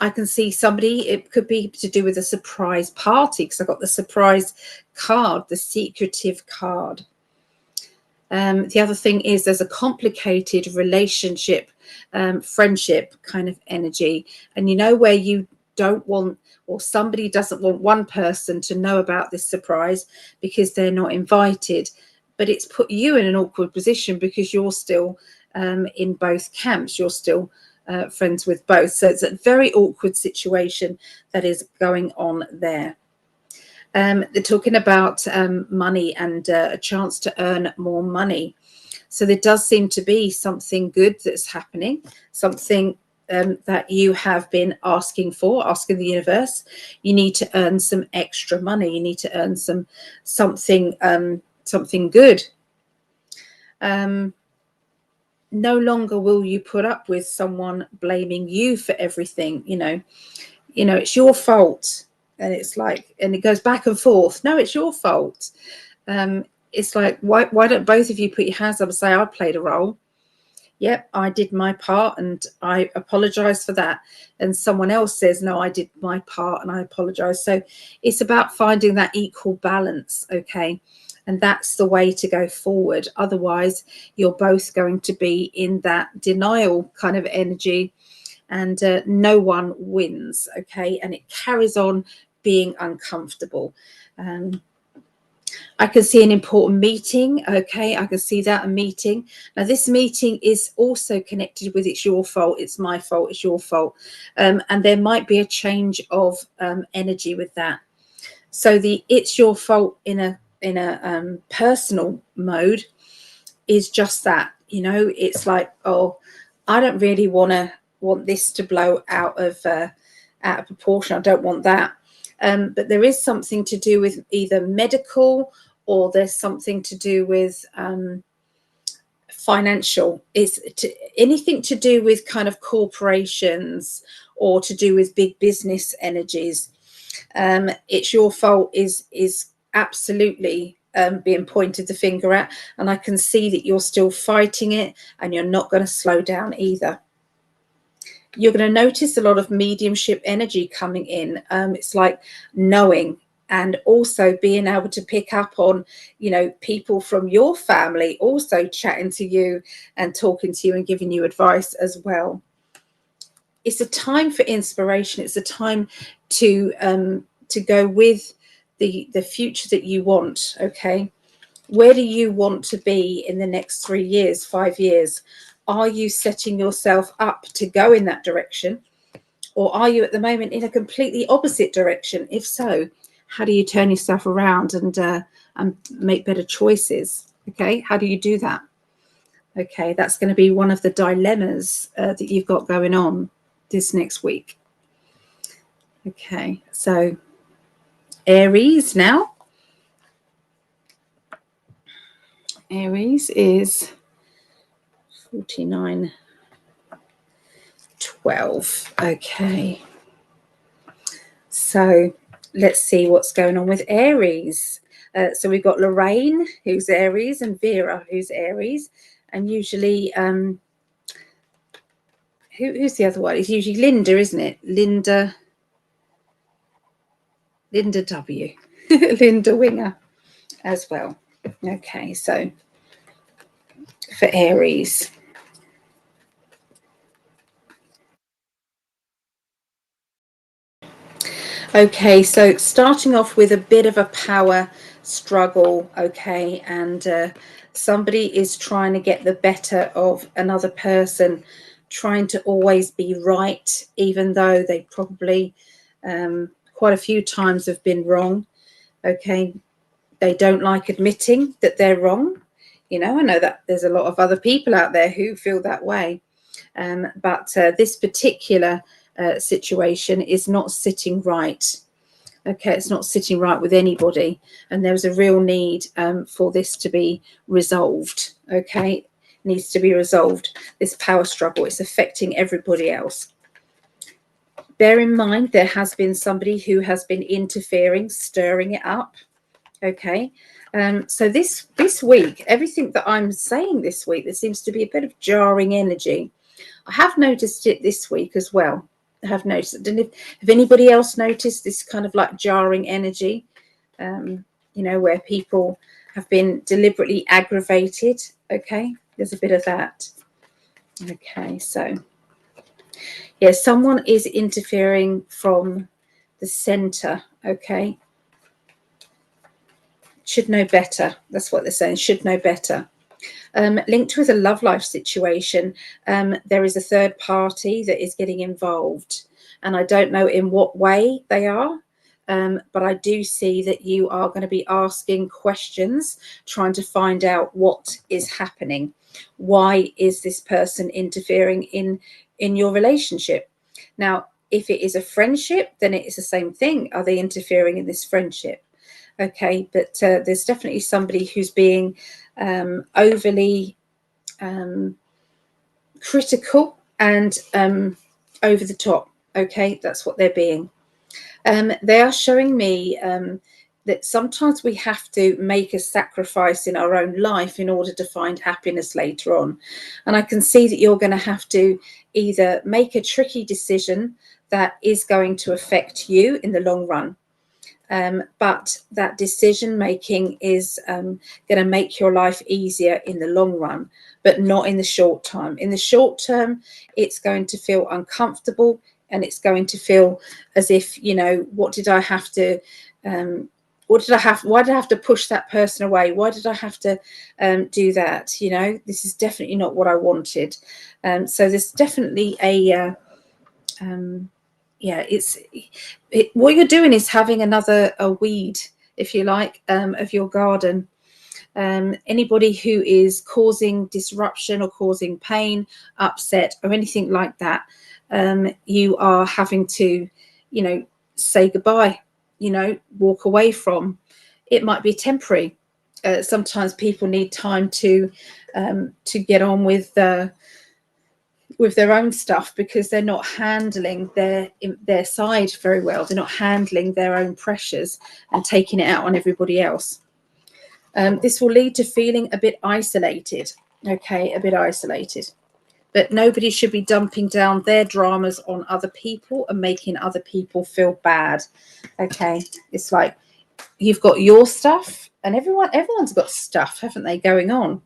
Speaker 1: I can see somebody, it could be to do with a surprise party, because I got the surprise card, the secretive card. The other thing is there's a complicated relationship, friendship kind of energy. And where you don't want, or somebody doesn't want one person to know about this surprise because they're not invited. But it's put you in an awkward position because you're still in both camps. You're still friends with both. So it's a very awkward situation that is going on there. They're talking about money and a chance to earn more money. So there does seem to be something good that's happening, something that you have been asking the universe. You need to earn some extra money. You need to earn something good. No longer will you put up with someone blaming you for everything. It's your fault. And it's like, and it goes back and forth. No, it's your fault. It's like, why don't both of you put your hands up and say, I played a role. Yep, I did my part and I apologize for that. And someone else says, no, I did my part and I apologize. So it's about finding that equal balance. Okay. And that's the way to go forward. Otherwise, you're both going to be in that denial kind of energy, and no one wins. Okay. And it carries on being uncomfortable. I can see an important meeting. Okay, I can see that, a meeting. Now, this meeting is also connected with it's your fault, it's my fault, it's your fault. And there might be a change of energy with that. So the it's your fault in a personal mode is just that. It's like, oh, I don't really want this to blow out of proportion. I don't want that. But there is something to do with either medical, or there's something to do with financial. Anything to do with kind of corporations or to do with big business energies. It's your fault is absolutely being pointed the finger at, and I can see that you're still fighting it, and you're not going to slow down either. You're going to notice a lot of mediumship energy coming in. It's like knowing, and also being able to pick up on, people from your family also chatting to you and talking to you and giving you advice as well. It's a time for inspiration. It's a time to go with the future that you want. Okay, where do you want to be in the next 3 years, 5 years? Are you setting yourself up to go in that direction, or are you at the moment in a completely opposite direction? If so, how do you turn yourself around and make better choices? Okay, how do you do that? Okay, that's going to be one of the dilemmas that you've got going on this next week. Okay, so Aries now. Aries is 4912. Okay, so let's see what's going on with Aries. So we've got Lorraine, who's Aries, and Vera, who's Aries. And usually, who's the other one? It's usually Linda, isn't it? Linda W. Linda Winger as well. Okay, so for Aries. Okay, so starting off with a bit of a power struggle, okay, and somebody is trying to get the better of another person, trying to always be right, even though they probably quite a few times have been wrong, okay. They don't like admitting that they're wrong. You know, I know that there's a lot of other people out there who feel that way, but this particular situation is not sitting right. Okay, it's not sitting right with anybody, and there's a real need for this to be resolved. Okay, it needs to be resolved. This power struggle, it's affecting everybody else. Bear in mind, there has been somebody who has been interfering, stirring it up. Okay, so this week, everything that I'm saying this week, there seems to be a bit of jarring energy. I have noticed it this week as well. I have noticed it. And if anybody else noticed this kind of like jarring energy, you know, where people have been deliberately aggravated. Okay, there's a bit of that. Okay, so yeah, someone is interfering from the center. Okay, should know better. That's what they're saying. Should know better. Linked with a love life situation, there is a third party that is getting involved, and I don't know in what way they are, but I do see that you are going to be asking questions, trying to find out what is happening. Why is this person interfering in your relationship? Now, if it is a friendship, then it is the same thing. Are they interfering in this friendship? Okay, but there's definitely somebody who's being overly critical and over the top. Okay, that's what they're being. They are showing me that sometimes we have to make a sacrifice in our own life in order to find happiness later on. And I can see that you're going to have to either make a tricky decision that is going to affect you in the long run. But that decision making is going to make your life easier in the long run, but not in the short term. In the short term, it's going to feel uncomfortable, and it's going to feel as if, you know, what did I have to why did I have to push that person away? Why did I have to do that? You know, this is definitely not what I wanted. So there's definitely a yeah, what you're doing is having a weed, if you like, of your garden. Anybody who is causing disruption or causing pain, upset, or anything like that, you are having to, you know, say goodbye, you know, walk away from. It might be temporary. Sometimes people need time to get on with their own stuff, because they're not handling their side very well. They're not handling their own pressures and taking it out on everybody else. This will lead to feeling a bit isolated. Okay, a bit isolated. But nobody should be dumping down their dramas on other people and making other people feel bad. Okay, it's like you've got your stuff, and everyone's got stuff, haven't they, going on?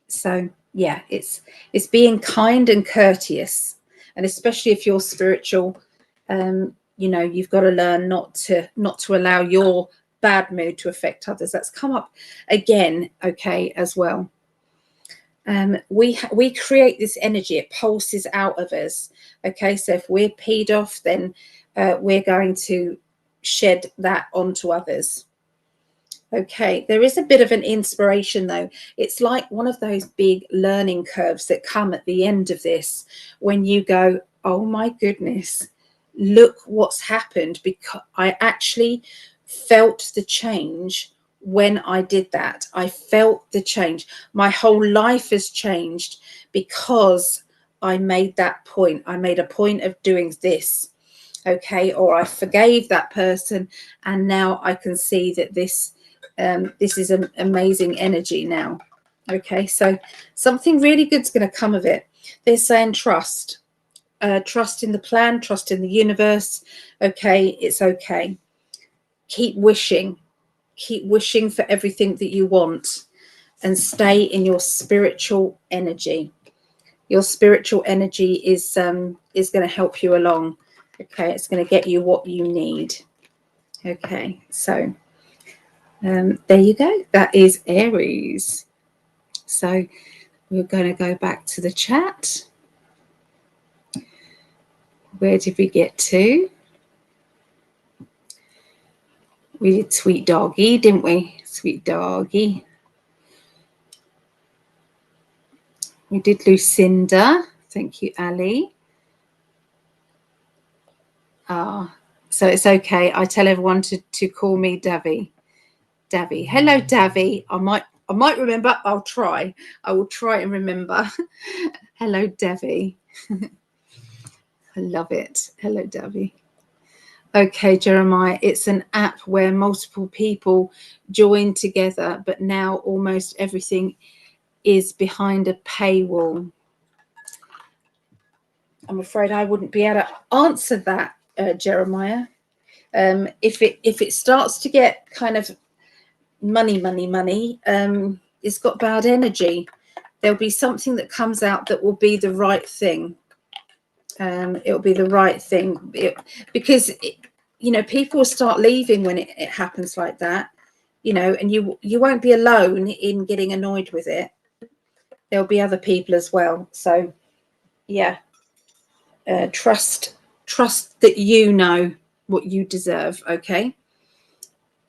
Speaker 1: So yeah, it's being kind and courteous, and especially if you're spiritual, you know, you've got to learn not to allow your bad mood to affect others. That's come up again, okay, as well. We create this energy, it pulses out of us. Okay, so if we're peed off, then we're going to shed that onto others. Okay, there is a bit of an inspiration though. It's like one of those big learning curves that come at the end of this, when you go, oh my goodness, look what's happened, because I actually felt the change when I did that. I felt the change. My whole life has changed because I made that point. I made a point of doing this. Okay, or I forgave that person, and now I can see that this is an amazing energy now. Okay, so something really good's going to come of it. They're saying trust. Trust in the plan, trust in the universe. Okay, it's okay. Keep wishing for everything that you want, and stay in your spiritual energy. Your spiritual energy is going to help you along. Okay, it's going to get you what you need. Okay, so there you go. That is Aries. So we're going to go back to the chat. Where did we get to? We did Sweet Doggy, didn't we? Sweet Doggy. We did Lucinda. Thank you, Ali. So it's okay. I tell everyone to call me Davy. Davy. Hello, Davy. I might remember. I'll try. I will try and remember. Hello, Davy. I love it. Hello, Davy. Okay, Jeremiah, it's an app where multiple people join together, but now almost everything is behind a paywall. I'm afraid I wouldn't be able to answer that, Jeremiah. If it starts to get kind of money, it's got bad energy. There'll be something that comes out that will be the right thing. It'll be the right thing because people will start leaving when it happens like that, and you won't be alone in getting annoyed with it. There'll be other people as well. So yeah, trust that you know what you deserve. Okay.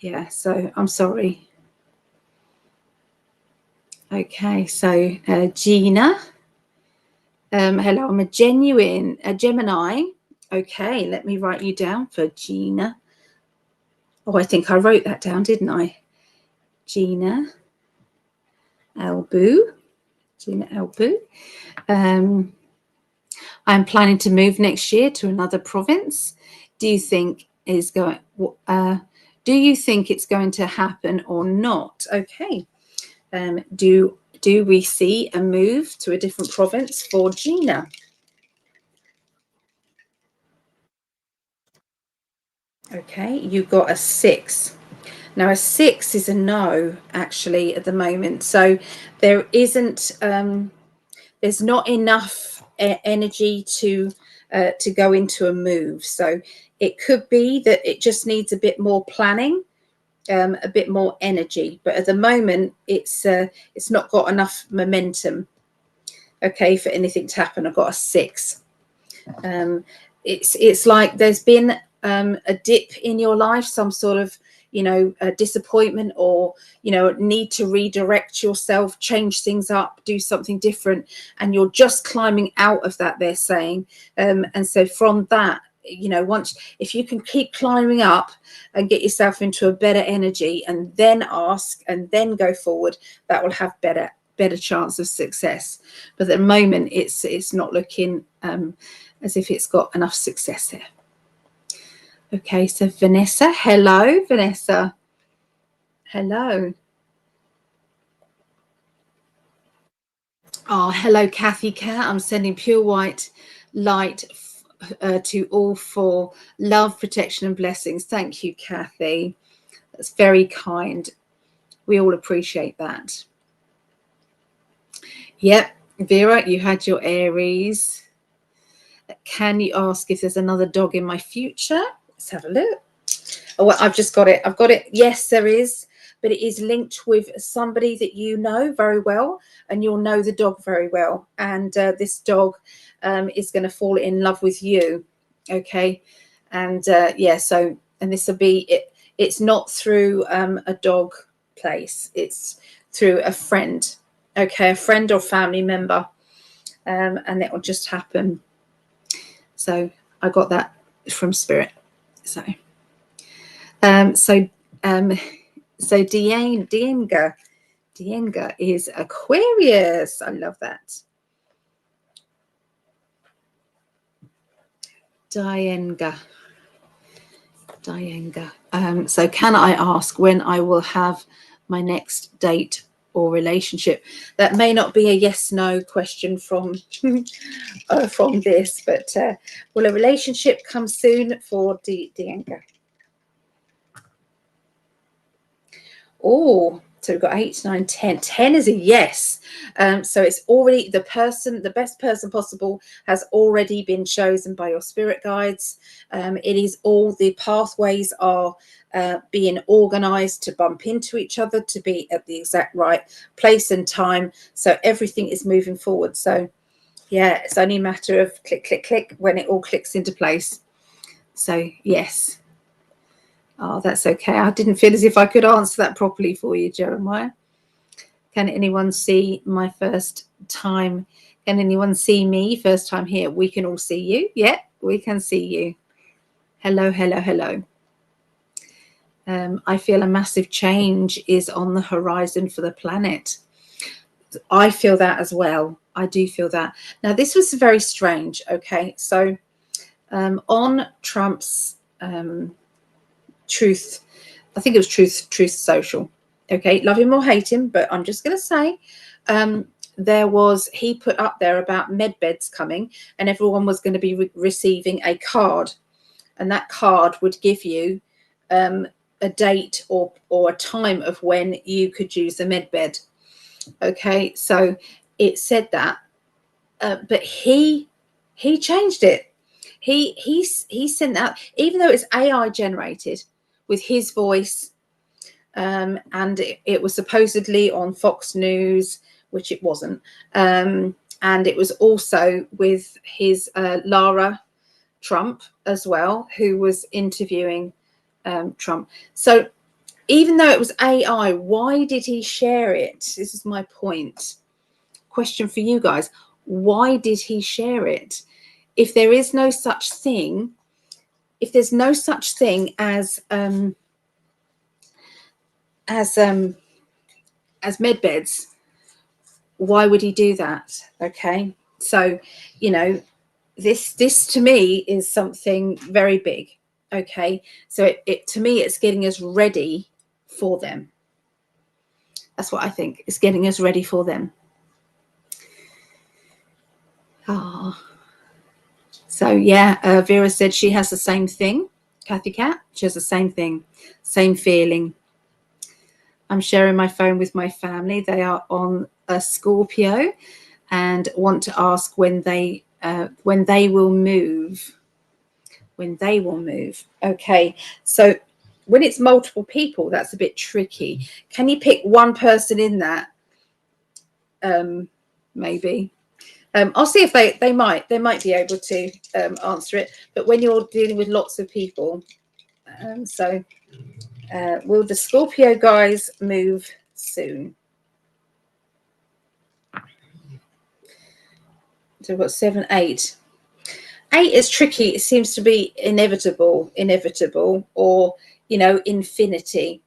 Speaker 1: Yeah, so I'm sorry. Okay, so Gina, hello, I'm a Gemini. Okay, let me write you down for Gina. Oh, I think I wrote that down, didn't I? Gina Albu. I'm planning to move next year to another province. Do you think it's going to happen or not? Okay. Do we see a move to a different province for Gina? Okay, you got a 6. Now a 6 is a no, actually, at the moment. So there isn't, there's not enough energy to go into a move. So it could be that it just needs a bit more planning, a bit more energy. But at the moment, it's not got enough momentum. Okay, for anything to happen. I've got a 6. It's like there's been a dip in your life, some sort of a disappointment, or need to redirect yourself, change things up, do something different, and you're just climbing out of that, they're saying. And so from that, if you can keep climbing up and get yourself into a better energy and then ask and then go forward, that will have better chance of success. But at the moment it's not looking as if it's got enough success here. Okay, so Vanessa, hello, Vanessa. Hello. Oh, hello, Kathy Cat. I'm sending pure white light to all for love, protection, and blessings. Thank you, Kathy. That's very kind. We all appreciate that. Yep, Vera, you had your Aries. Can you ask if there's another dog in my future? Let's have a look. Oh, well, I've just got it. I've got it. Yes, there is, but it is linked with somebody that you know very well, and you'll know the dog very well. And this dog is going to fall in love with you. Okay. And yeah, so, and this will be it. It's not through a dog place. It's through a friend. Okay. A friend or family member. And it will just happen. So I got that from Spirit. So Dienga is Aquarius. I love that. Dienga. So can I ask when I will have my next date or relationship? That may not be a yes/no question from from this, but will a relationship come soon for Dienga? Oh, So we've got 8, 9, 10. 10 is a yes. So it's already the best person possible has already been chosen by your spirit guides. It is all the pathways are being organized to bump into each other, to be at the exact right place and time. So everything is moving forward. So yeah, it's only a matter of click, click, click when it all clicks into place. So yes. Oh, that's okay. I didn't feel as if I could answer that properly for you, Jeremiah. Can anyone see my first time? Can anyone see me first time here? We can all see you. Yeah, we can see you. Hello, hello, hello. I feel a massive change is on the horizon for the planet. I feel that as well. I do feel that. Now, this was very strange. Okay, so on Trump's Truth, I think it was Truth Social. Okay, love him or hate him, but I'm just going to say he put up there about med beds coming, and everyone was going to be receiving a card, and that card would give you a date or a time of when you could use a med bed. Okay, so it said that, but he changed it. He sent out, even though it's AI generated with his voice, and it was supposedly on Fox News, which it wasn't, and it was also with his Lara Trump as well, who was interviewing Trump. So even though it was AI, why did he share it? This is my point. Question for you guys. Why did he share it? If there is no such thing, if there's no such thing as med beds, why would he do that? Okay, so you know, this to me is something very big. Okay, so it to me, it's getting us ready for them. That's what I think. It's getting us ready for them. Oh. So yeah, Vera said she has the same thing. Kathy Cat, she has the same thing, same feeling. I'm sharing my phone with my family. They are on a Scorpio and want to ask when they will move. When they will move. Okay, so when it's multiple people, that's a bit tricky. Can you pick one person in that? Maybe. I'll see if they might be able to answer it. But when you're dealing with lots of people, will the Scorpio guys move soon? So we've got 7, 8. 8 is tricky. It seems to be inevitable, or infinity.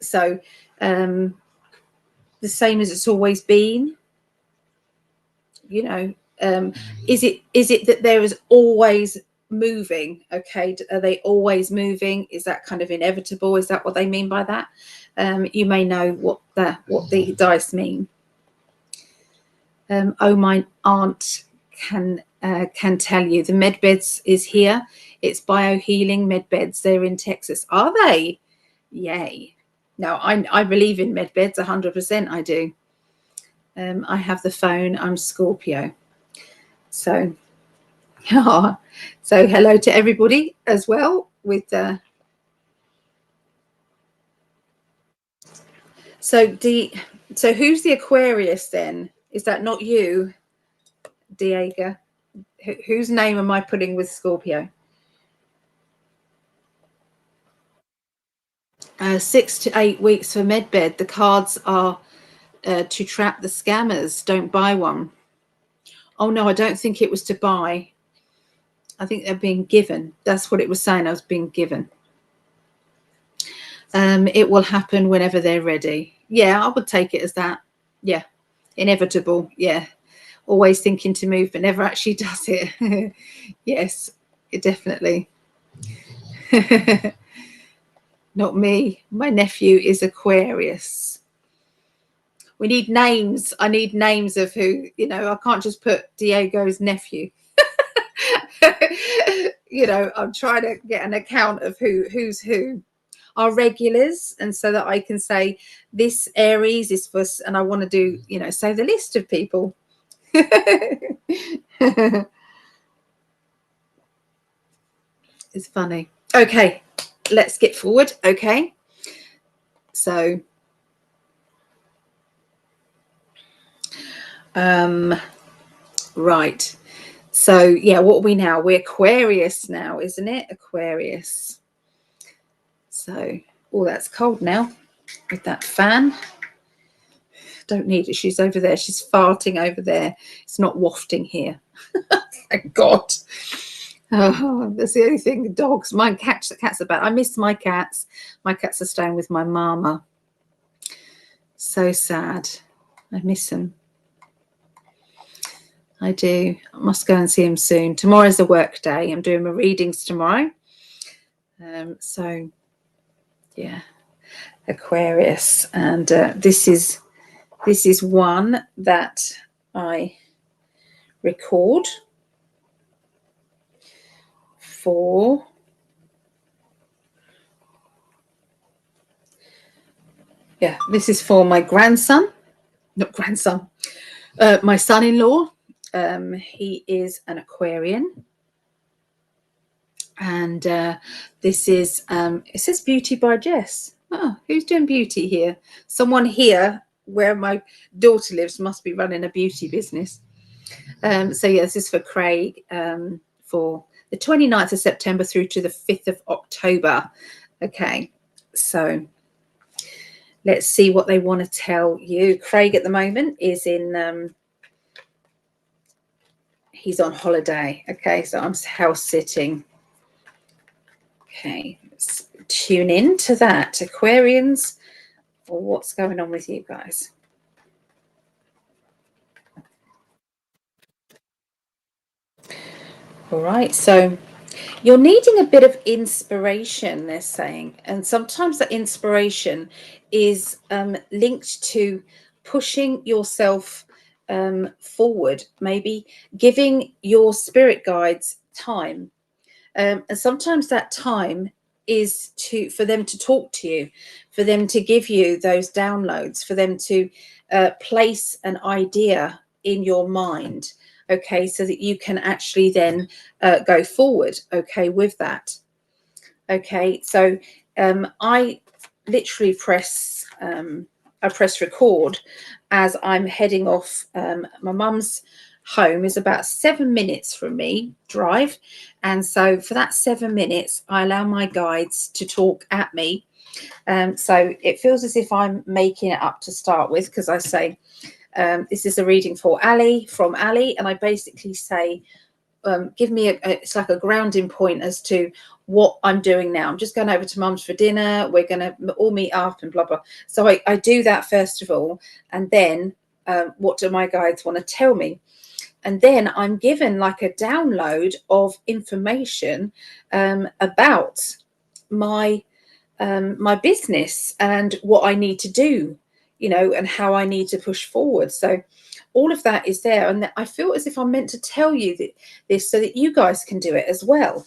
Speaker 1: So the same as it's always been. Is it that there is always moving? Okay, are they always moving? Is that kind of inevitable? Is that what they mean by that? You may know what the dice mean. Oh, my aunt can tell you the med beds is here. It's biohealing med beds. They're in Texas. Are they? Yay. Now I believe in med beds 100%. I do. I have the phone. I'm Scorpio. So so hello to everybody as well with so who's the Aquarius then? Is that not you, Diego? Whose name am I putting with Scorpio? 6 to 8 weeks for medbed. The cards are to trap the scammers. Don't buy one. Oh no, I don't think it was to buy. I think they're being given. That's what it was saying. I was being given. It will happen whenever they're ready. Yeah, I would take it as that. Yeah, inevitable. Yeah, always thinking to move but never actually does it. Yes, it definitely. Not me. My nephew is Aquarius. We need names. I need names of who, I can't just put Diego's nephew. I'm trying to get an account of who's who. are regulars, and so that I can say this Aries is for, and I want to do, you know, say the list of people. It's funny. Okay, let's get forward. Okay, so right. So yeah, what are we now? We're Aquarius now, isn't it? Aquarius. So, oh, that's cold now with that fan. Don't need it. She's over there. She's farting over there. It's not wafting here. Thank God. Oh, that's the only thing. The dogs, my cats are bad. I miss my cats. My cats are staying with my mama. So sad. I miss them. I do. I must go and see him soon. Tomorrow's a work day. I'm doing my readings tomorrow. So, yeah, Aquarius, and this is one that I record for this is for my grandson, not grandson, my son-in-law. He is an Aquarian, and this is it says beauty by Jess. Oh, who's doing beauty here? Someone here where my daughter lives must be running a beauty business. So yeah, this is for Craig, for the 29th of September through to the 5th of October. Okay, so let's see what they want to tell you. Craig at the moment is in he's on holiday. Okay, so I'm house sitting. Okay, let's tune in to that, Aquarians, for what's going on with you guys. All right, so you're needing a bit of inspiration, they're saying, and sometimes that inspiration is linked to pushing yourself forward, maybe giving your spirit guides time, and sometimes that time is for them to talk to you, for them to give you those downloads, for them to place an idea in your mind, okay, so that you can actually then go forward, okay, with that. Okay, so I literally press record as I'm heading off. My mum's home is about 7 minutes from me drive, and so for that 7 minutes I allow my guides to talk at me. So it feels as if I'm making it up to start with, because I say this is a reading for Ali, from Ali, and I basically say give me it's like a grounding point as to what I'm doing now. I'm just going over to mum's for dinner, we're going to all meet up and blah blah. So I do that first of all, and then what do my guides want to tell me? And then I'm given like a download of information about my my business and what I need to do, you know, and how I need to push forward. So all of that is there, and I feel as if I'm meant to tell you this so that you guys can do it as well.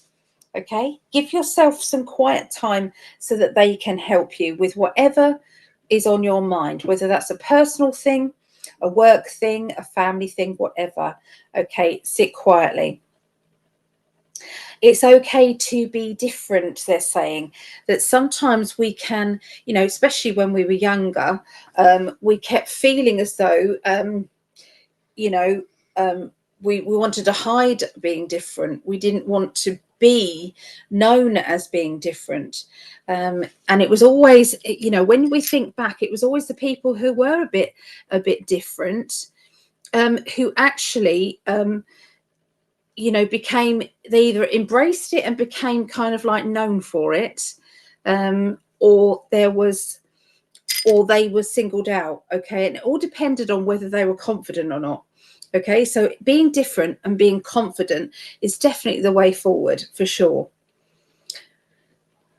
Speaker 1: Okay, give yourself some quiet time so that they can help you with whatever is on your mind, whether that's a personal thing, a work thing, a family thing, whatever. Okay, sit quietly. It's okay to be different, they're saying, that sometimes we can, you know, especially when we were younger, we kept feeling as though, you know, we wanted to hide being different. We didn't want to be known as being different. And it was always, you know, when we think back, it was always the people who were a bit different, who actually, you know, they either embraced it and became kind of like known for it, or they were singled out. Okay, and it all depended on whether they were confident or not. Okay, so being different and being confident is definitely the way forward for sure.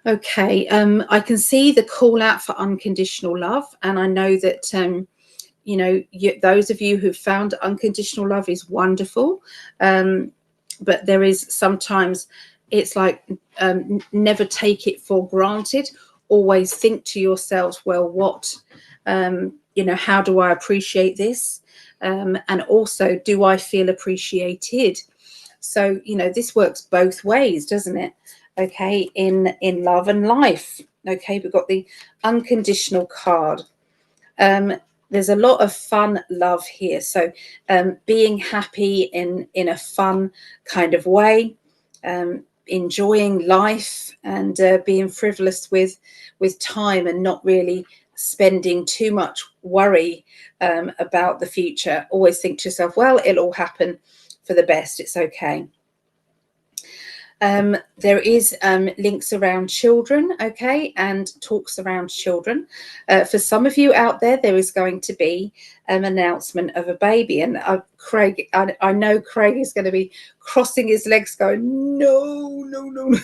Speaker 1: Okay, I can see the call out for unconditional love, and I know that you know, those of you who've found unconditional love is wonderful, but there is sometimes it's like never take it for granted, always think to yourselves, well, what, you know, how do I appreciate this? And also, do I feel appreciated? So, you know, this works both ways, doesn't it? Okay, in love and life. Okay, we've got the unconditional card. There's a lot of fun love here. So being happy in a fun kind of way, enjoying life, and being frivolous with time, and not really spending too much worry about the future. Always think to yourself, well, it'll all happen for the best. It's okay. There is links around children, okay, and talks around children. For some of you out there, there is going to be an announcement of a baby, and Craig, I know Craig is going to be crossing his legs going, no, no, no, no.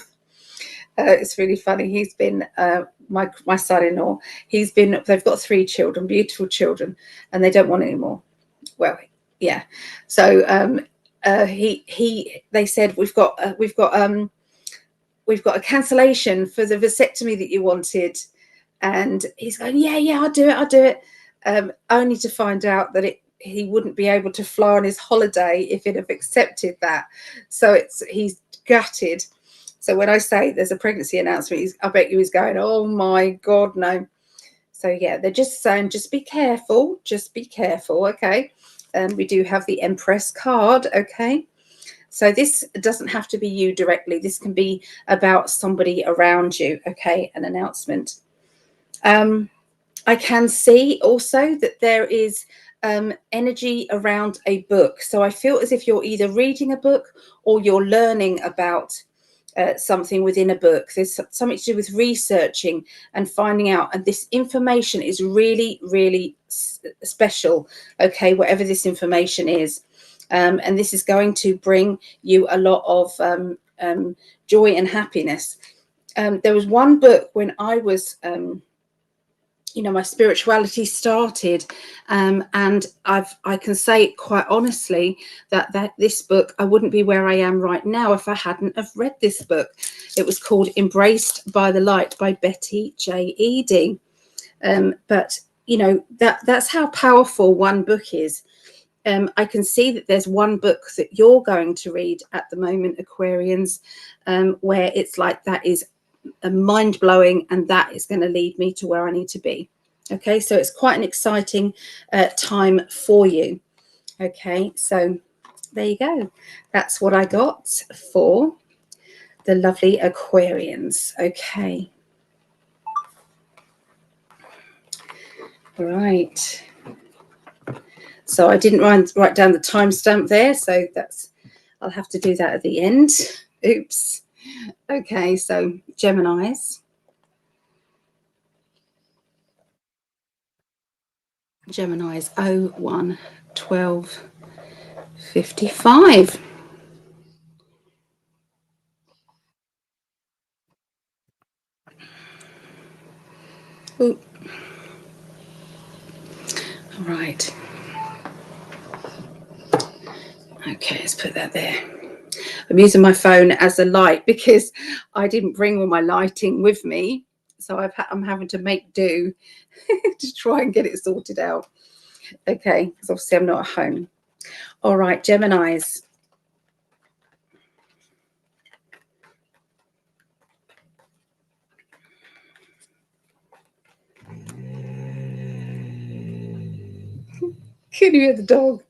Speaker 1: It's really funny. He's been, my son-in-law, they've got 3 children, beautiful children, and they don't want any more. Well, yeah. So they said, we've got a cancellation for the vasectomy that you wanted, and he's going, yeah, I'll do it, only to find out that he wouldn't be able to fly on his holiday if he'd have accepted that. So he's gutted. So when I say there's a pregnancy announcement, I bet you he's going, oh my God, no. So yeah, they're just saying, just be careful, okay. We do have the Empress card, okay. So this doesn't have to be you directly. This can be about somebody around you, okay, an announcement. I can see also that there is energy around a book. So I feel as if you're either reading a book or you're learning about something within a book. There's something to do with researching and finding out, and this information is really, really special, okay, whatever this information is. And this is going to bring you a lot of joy and happiness. There was one book when I was you know, my spirituality started, and I can say quite honestly that this book, I wouldn't be where I am right now if I hadn't have read this book. It was called Embraced by the Light by Betty J. Eadie. But you know, that's how powerful one book is. I can see that there's one book that you're going to read at the moment, Aquarians, where it's like, that is mind-blowing, and that is going to lead me to where I need to be. Okay, so it's quite an exciting time for you. Okay, so there you go. That's what I got for the lovely Aquarians. Okay. Right. So I didn't write down the timestamp there, so I'll have to do that at the end. Oops. Okay, so Geminis. Gemini's 01 12 55. Ooh. All right. Okay, let's put that there. I'm using my phone as a light because I didn't bring all my lighting with me. So I'm having to make do to try and get it sorted out. Okay, because obviously I'm not at home. All right, Geminis. Can you hear the dog?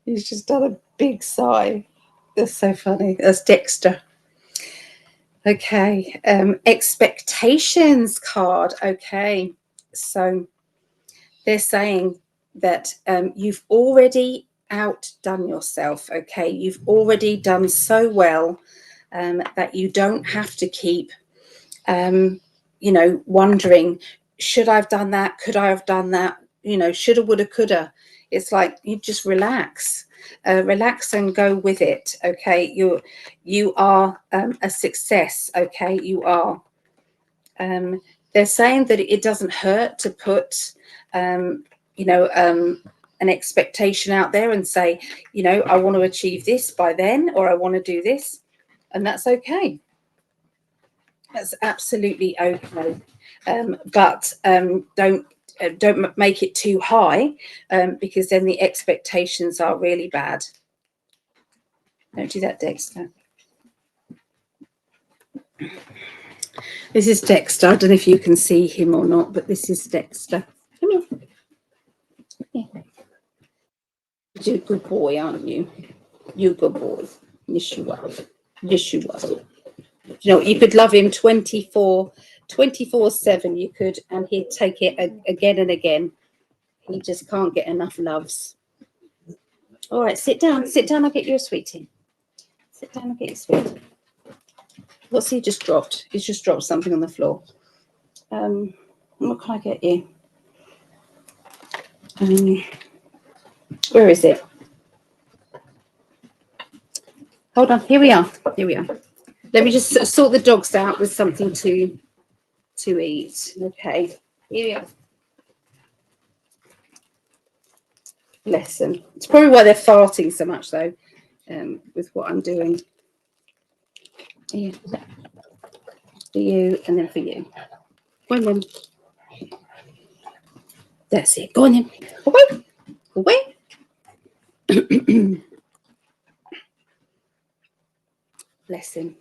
Speaker 1: He's just done a big sigh. That's so funny. That's Dexter. Okay, expectations card. Okay, so they're saying that you've already outdone yourself. Okay, you've already done so well that you don't have to keep, you know, wondering, should I have done that? Could I have done that? You know, shoulda, woulda, coulda. It's like, you just relax. Relax and go with it. Okay, you are a success. Okay, you are. They're saying that it doesn't hurt to put you know, an expectation out there and say, you know, I want to achieve this by then, or I want to do this, and that's okay. That's absolutely okay. But don't make it too high, because then the expectations are really bad. Don't do that, Dexter. This is Dexter. I don't know if you can see him or not, but this is Dexter. Come here. Yeah. You're a good boy, aren't you? You're a good boy. Yes, you are. Yes, you are. You know, you could love him 24/7. You could, and he'd take it again and again. He just can't get enough loves. All right, sit down. Sit down. I'll get you a sweetie. Sit down. I'll get you a sweetie. What's he just dropped? He's just dropped something on the floor. What can I get you? Where is it? Hold on. Here we are. Here we are. Let me just sort the dogs out with something to eat. Okay. Here we are. Bless them. It's probably why they're farting so much, though, with what I'm doing. Here. For you, and then for you. Go on, then. That's it. Go on, then. Away. Away. Bless him.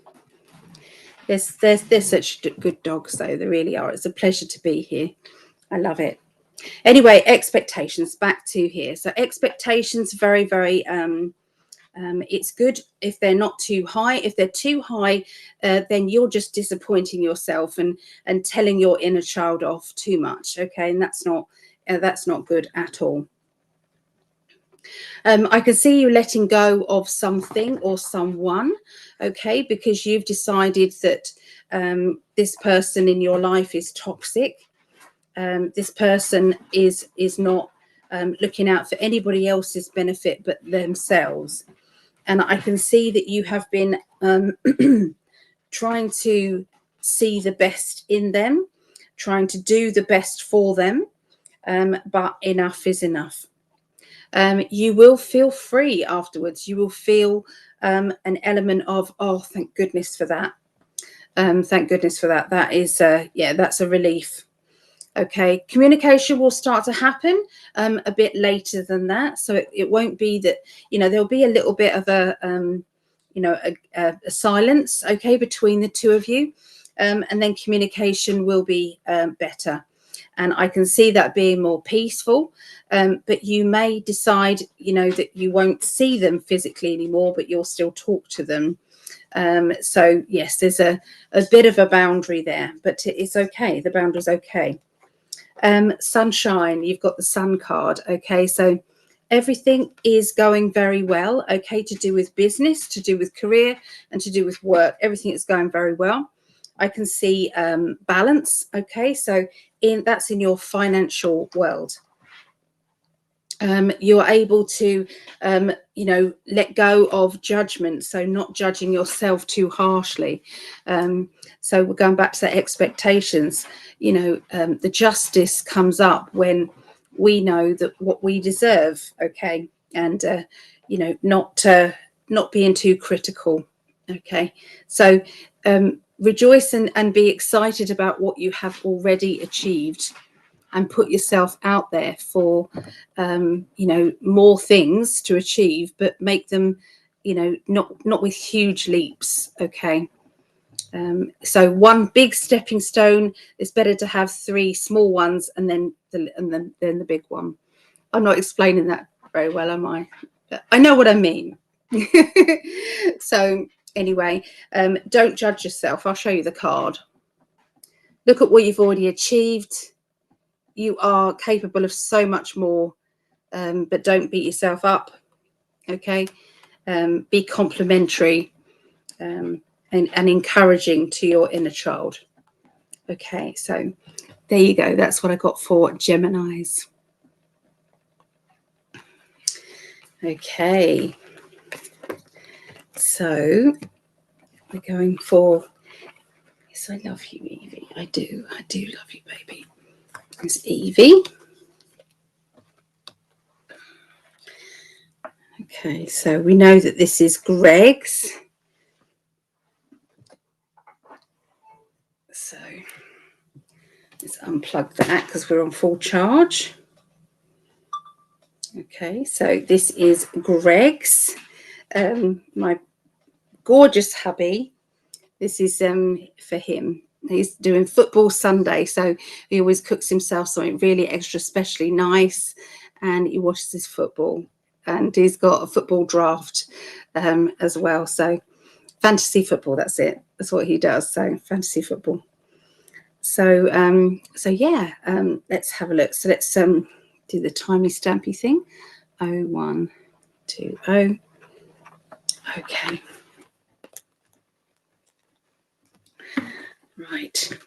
Speaker 1: They're such good dogs, though. They really are. It's a pleasure to be here. I love it. Anyway, expectations. Back to here. So expectations, very, very. It's good if they're not too high. If they're too high, then you're just disappointing yourself and telling your inner child off too much. Okay, and that's not good at all. I can see you letting go of something or someone, okay, because you've decided that this person in your life is toxic. This person is not looking out for anybody else's benefit but themselves. And I can see that you have been trying to see the best in them, trying to do the best for them, but enough is enough. You will feel free afterwards. You will feel an element of, oh, thank goodness for that. Thank goodness for that. That is, yeah, that's a relief. Okay, communication will start to happen a bit later than that. So it won't be that, you know, there'll be a little bit of a, you know, a silence, okay, between the two of you. And then communication will be better. And I can see that being more peaceful. But you may decide, you know, that you won't see them physically anymore, but you'll still talk to them. So, yes, there's a bit of a boundary there, but it's okay. The boundary's okay. Sunshine, you've got the sun card. Okay, so everything is going very well. Okay, to do with business, to do with career, and to do with work. Everything is going very well. I can see balance. Okay, so that's in your financial world. You're able to, you know, let go of judgment. So not judging yourself too harshly. So we're going back to the expectations. You know, the justice comes up when we know that what we deserve. Okay. And, you know, not being too critical. Okay. So rejoice and be excited about what you have already achieved. And put yourself out there for, you know, more things to achieve, but make them, you know, not with huge leaps. Okay. So one big stepping stone is better to have 3 small ones, and then the big one. I'm not explaining that very well, am I? But I know what I mean. So anyway, don't judge yourself. I'll show you the card. Look at what you've already achieved. You are capable of so much more, but don't beat yourself up. Okay, be complimentary and encouraging to your inner child. Okay, so there you go. That's what I got for Geminis. Okay, so we're going for, yes, I love you, Evie. I do love you, baby. It's Evie. Okay, so we know that this is Greg's. So let's unplug that because we're on full charge. Okay, so this is Greg's, my gorgeous hubby. This is for him. He's doing football Sunday, so he always cooks himself something really extra specially nice, and he watches his football, and he's got a football draft as well. So fantasy football, that's it. That's what he does. So fantasy football. So yeah, let's have a look. So let's do the timey stampy thing. 0120. Okay. Right.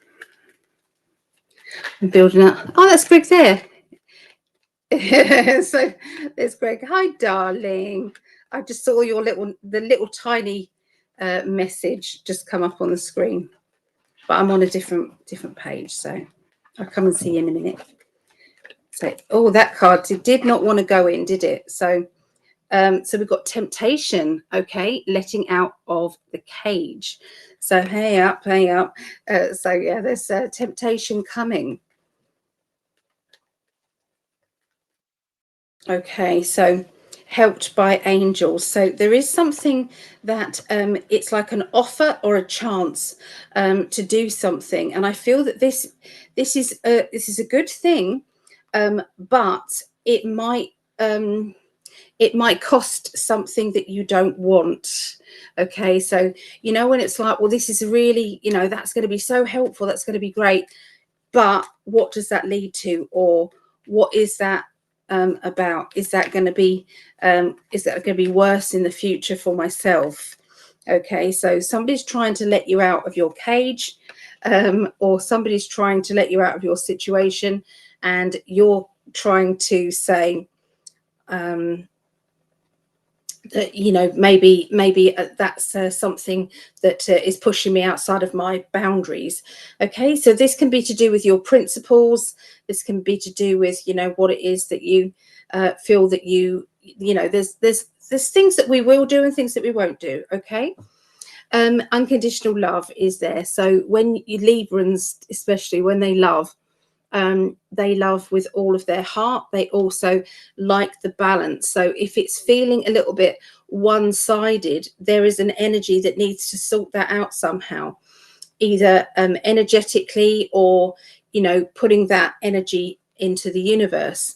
Speaker 1: I'm building up. Oh, that's Greg there. So there's Greg. Hi, darling. I just saw your the little tiny message just come up on the screen, but I'm on a different page, so I'll come and see you in a minute. So, oh, that card did not want to go in, did it? So, so we've got temptation. Okay, letting out of the cage. So, hey up. So yeah, there's temptation coming. Okay, so helped by angels. So there is something that it's like an offer or a chance to do something, and I feel that this is a good thing, but it might cost something that you don't want. Okay, so you know when it's like, well, this is really, you know, that's going to be so helpful, that's going to be great, but what does that lead to, or what is that about? Is that going to be worse in the future for myself? Okay, so somebody's trying to let you out of your cage, or somebody's trying to let you out of your situation, and you're trying to say, you know, maybe that's something that is pushing me outside of my boundaries. Okay, so this can be to do with your principles. This can be to do with, you know, what it is that you feel that you know, there's things that we will do and things that we won't do. Okay, unconditional love is there. So when you Librans, especially when they love with all of their heart. They also like the balance. So if it's feeling a little bit one-sided, there is an energy that needs to sort that out somehow, either energetically, or, you know, putting that energy into the universe.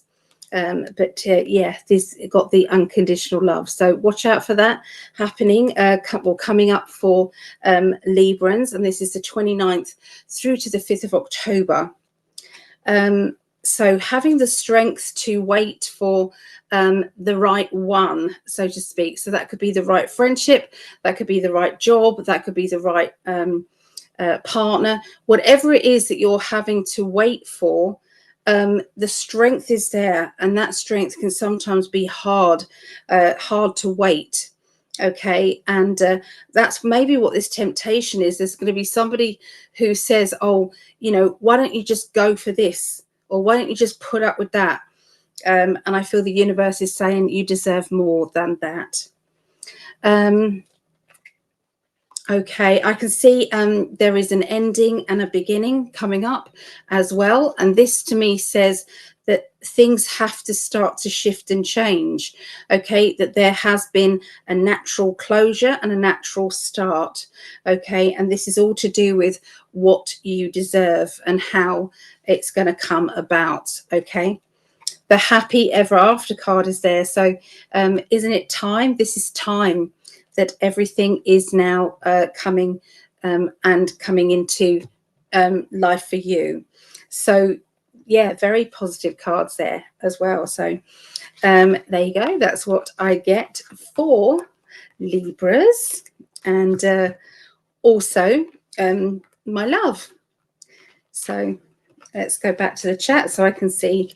Speaker 1: But yeah, this got the unconditional love, so watch out for that happening, coming up for Librans, and this is the 29th through to the 5th of October. So having the strength to wait for the right one, so to speak. So that could be the right friendship, that could be the right job, that could be the right partner, whatever it is that you're having to wait for. The strength is there, and that strength can sometimes be hard to wait. Okay, and that's maybe what this temptation is. There's going to be somebody who says, oh, you know, why don't you just go for this, or why don't you just put up with that? And I feel the universe is saying you deserve more than that. Okay, I can see there is an ending and a beginning coming up as well. And this to me says that things have to start to shift and change. Okay, that there has been a natural closure and a natural start. Okay, and this is all to do with what you deserve and how it's going to come about. Okay, the happy ever after card is there. So isn't it time? This is time that everything is now coming and coming into life for you. So yeah, very positive cards there as well. So there you go. That's what I get for Libras. And also my love. So let's go back to the chat so I can see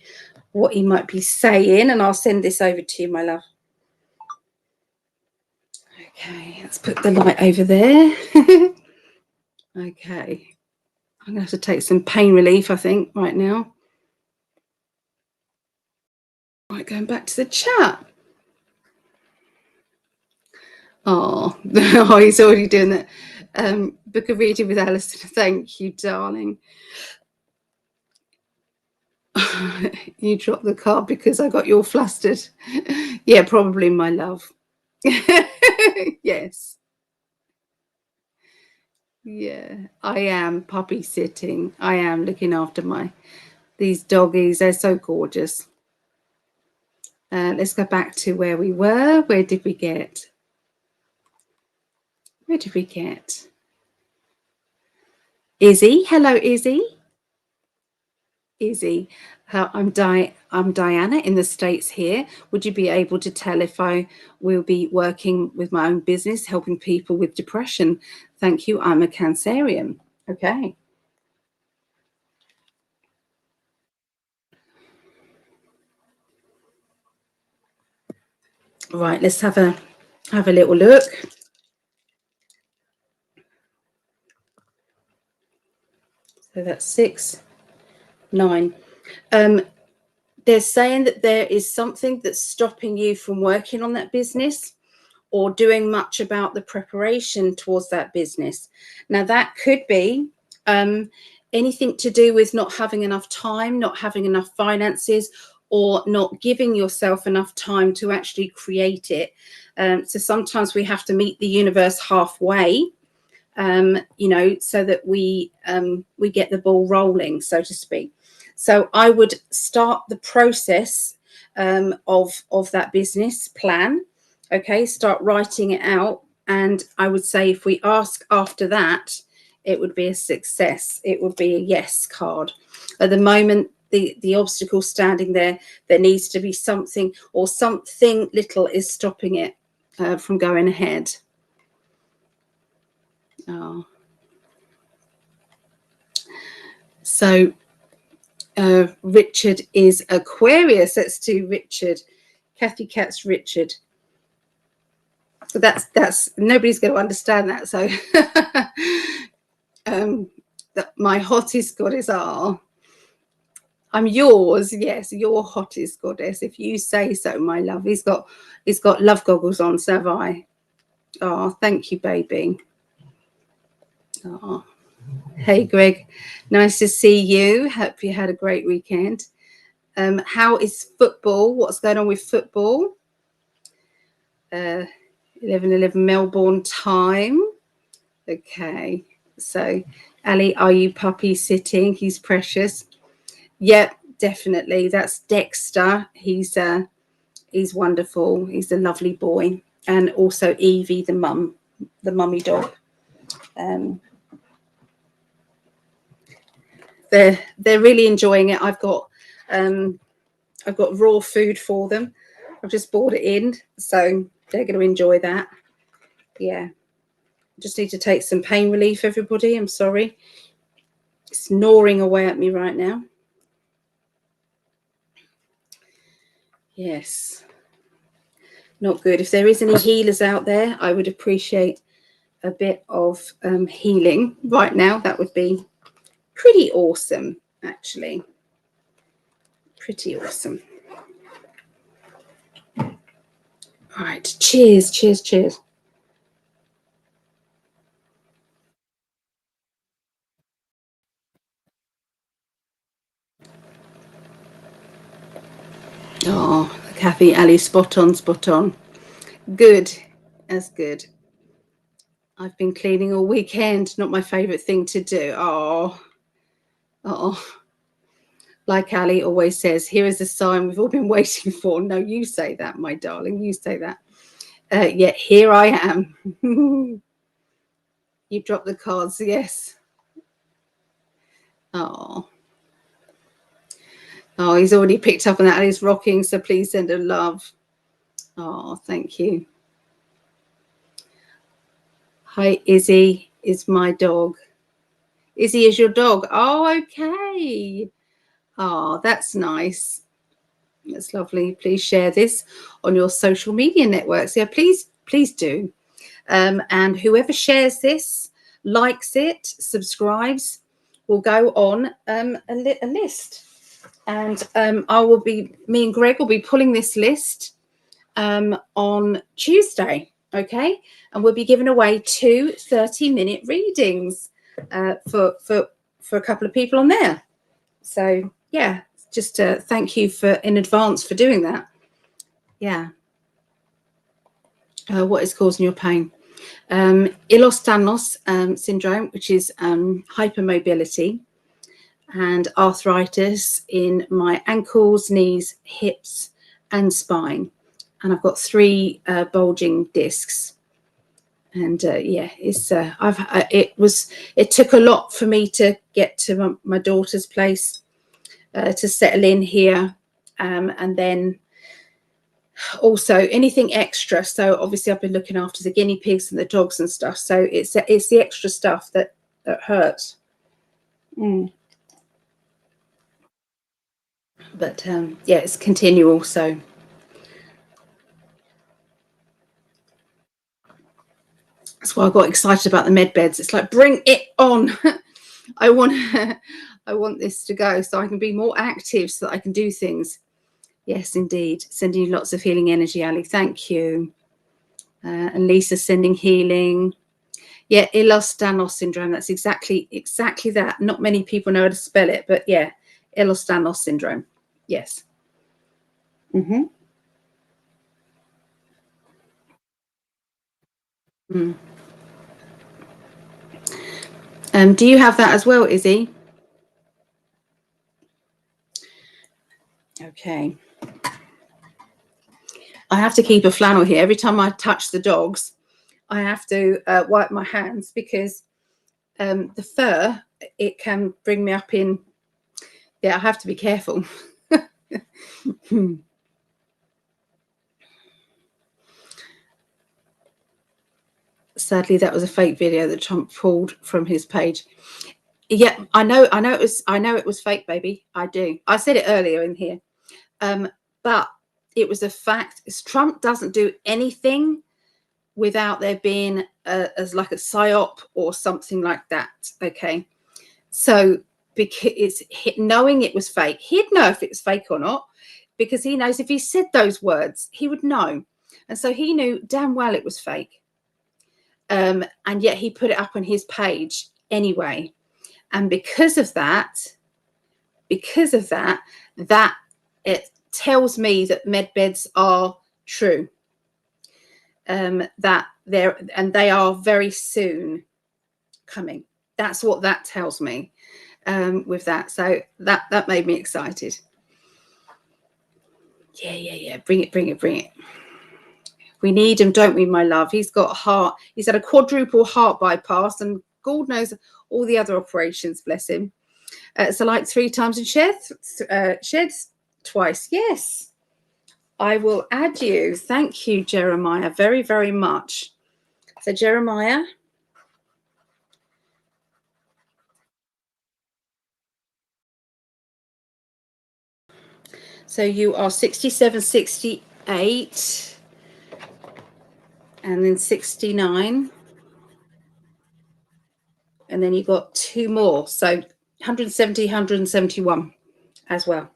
Speaker 1: what he might be saying, and I'll send this over to you, my love. Okay, let's put the light over there. Okay, I'm going to have to take some pain relief, I think, right now. Right, going back to the chat. Oh, oh, he's already doing that. Book a reading with Alison. Thank you, darling. You dropped the card because I got you all flustered. Yeah, probably, my love. Yes. Yeah, I am puppy sitting. I am looking after these doggies. They're so gorgeous. Let's go back to where we were. Where did we get? Where did we get? Izzy. Hello, Izzy. Izzy. I'm Diana in the States here. Would you be able to tell if I will be working with my own business, helping people with depression? Thank you. I'm a Cancerian. Okay. Right, let's have a little look. So that's 6, 9. They're saying that there is something that's stopping you from working on that business or doing much about the preparation towards that business. Now, that could be anything to do with not having enough time, not having enough finances, or not giving yourself enough time to actually create it. So sometimes we have to meet the universe halfway, so that we get the ball rolling, so to speak. So I would start the process of that business plan. Okay, start writing it out. And I would say if we ask after that, it would be a success. It would be a yes card. At the moment, the obstacle standing there needs to be something, or something little is stopping it from going ahead. Oh. So Richard is Aquarius. Let's do Richard. Kathy Katz, Richard. So that's nobody's going to understand that. So my hottest goddess are. I'm yours. Yes, your hottest goddess. If you say so, my love. He's got love goggles on. So have I. Oh, thank you, baby. Oh. Hey, Greg. Nice to see you. Hope you had a great weekend. How is football? What's going on with football? 11:11 Melbourne time. Okay. So, Ali, are you puppy sitting? He's precious. Yep, definitely. That's Dexter. He's wonderful. He's a lovely boy. And also Evie, the mummy dog. They're really enjoying it. I've got raw food for them. I've just bought it in, so they're going to enjoy that. Yeah. Just need to take some pain relief, everybody. I'm sorry. It's gnawing away at me right now. Yes. Not good. If there is any healers out there, I would appreciate a bit of healing right now. That would be pretty awesome, actually. Pretty awesome. All right. Cheers, cheers, cheers. Oh, Kathy, Ali, spot on, spot on. Good. That's good. I've been cleaning all weekend. Not my favourite thing to do. Oh. Like Ali always says, here is the sign we've all been waiting for. No, you say that, my darling. You say that. Yet here I am. You dropped the cards. Yes. Oh, he's already picked up on that. Ali's rocking, so please send her love. Oh, thank you. Hi, Izzy is my dog. Izzy is your dog. Oh, okay. Oh, that's nice. That's lovely. Please share this on your social media networks. Yeah, please do. And whoever shares this, likes it, subscribes, will go on a list. And me and Greg will be pulling this list on Tuesday. Okay, and we'll be giving away 2 30-minute readings for a couple of people on there. So yeah, just thank you in advance for doing that. Yeah. What is causing your pain? Ehlers-Danlos syndrome, which is hypermobility, and arthritis in my ankles, knees, hips, and spine. And I've got 3 bulging discs. And yeah, it's it took a lot for me to get to my daughter's place, to settle in here, and then also anything extra. So obviously I've been looking after the guinea pigs and the dogs and stuff. So it's the extra stuff that hurts. But yeah, it's continual. So that's why I got excited about the med beds. It's like, bring it on. I want this to go so I can be more active, so that I can do things. Yes, indeed. Sending you lots of healing energy, Ali. Thank you. And Lisa sending healing. Yeah, Ehlers-Danlos syndrome. That's exactly that. Not many people know how to spell it, but yeah, Ehlers-Danlos syndrome. Yes. Mm-hmm. Mm. Do you have that as well, Izzy? Okay. I have to keep a flannel here. Every time I touch the dogs, I have to wipe my hands, because the fur, it can bring me up in. Yeah, I have to be careful. Sadly, that was a fake video that Trump pulled from his page. Yeah, I know it was fake, baby. I do. I said it earlier in here. But it was a fact. Trump doesn't do anything without there being as like a psyop or something like that. Okay. So because knowing it was fake, he'd know if it was fake or not, because he knows if he said those words, he would know. And so he knew damn well it was fake. And yet he put it up on his page anyway. And because of that, that it tells me that med beds are true. That they are very soon coming. That's what that tells me. With that, so that made me excited. Yeah. Bring it. We need him, don't we, my love? He's got heart. He's had a quadruple heart bypass, and God knows all the other operations. Bless him. So like 3 times in sheds twice. Yes, I will add you. Thank you, Jeremiah, very, very much. So Jeremiah. So you are 67, 68, and then 69. And then you got 2 more. So 170, 171 as well.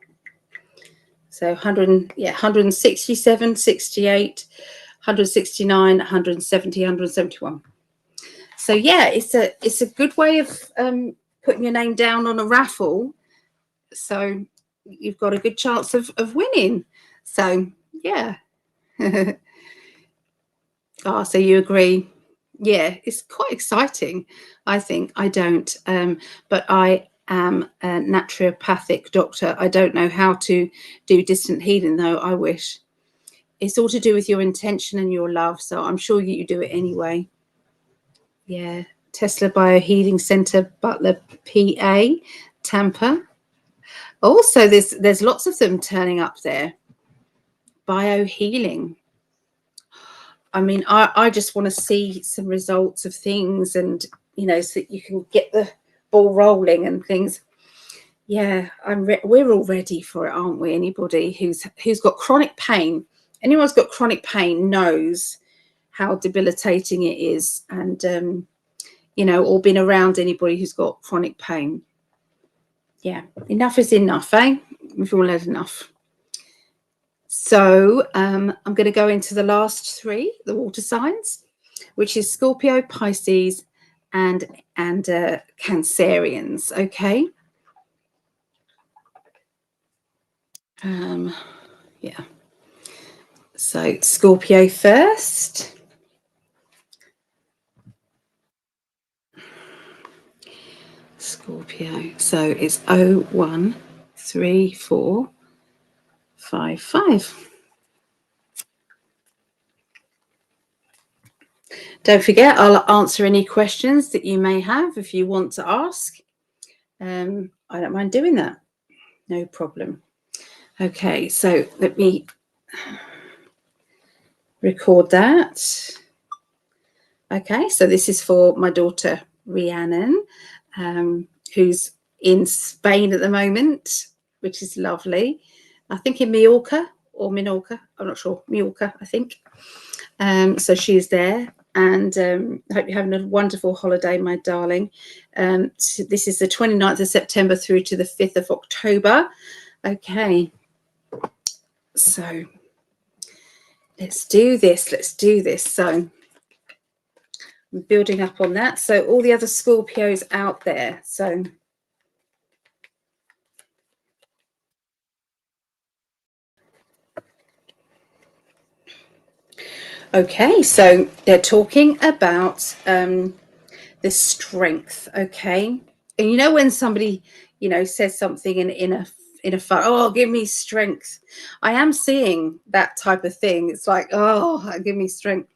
Speaker 1: So 167, 68, 169, 170, 171. So yeah, it's a good way of putting your name down on a raffle. So you've got a good chance of winning. So yeah. So you agree? Yeah, it's quite exciting. I think. I don't, but I am a naturopathic doctor. I don't know how to do distant healing, though. I wish. It's all to do with your intention and your love. So I'm sure you do it anyway. Yeah. Tesla Biohealing Center, Butler, PA, Tampa. Also, there's lots of them turning up there. Biohealing. I mean, I just want to see some results of things, and so that you can get the ball rolling and things. Yeah, we're all ready for it, aren't we? Anybody who's got chronic pain, anyone's got chronic pain knows how debilitating it is, and or been around anybody who's got chronic pain. Yeah, enough is enough, eh? We've all had enough. So I'm going to go into the last three, the water signs, which is Scorpio, Pisces, and Cancerians. Okay. Yeah. So Scorpio first. Scorpio. So it's 013455. Don't forget, I'll answer any questions that you may have if you want to ask. I don't mind doing that. No problem. Okay, so let me record that. Okay, so this is for my daughter Rhiannon, who's in Spain at the moment, which is lovely. I think in Mallorca or Minorca. I'm not sure. Mallorca, I think. So she's there, and I hope you're having a wonderful holiday, my darling. So this is the 29th of September through to the 5th of October. Okay, so let's do this. Let's do this. So I'm building up on that. So all the other Scorpios out there. So okay, so they're talking about the strength. Okay, and you know when somebody says something in a fun, oh, give me strength. I am seeing that type of thing. It's like, oh, give me strength.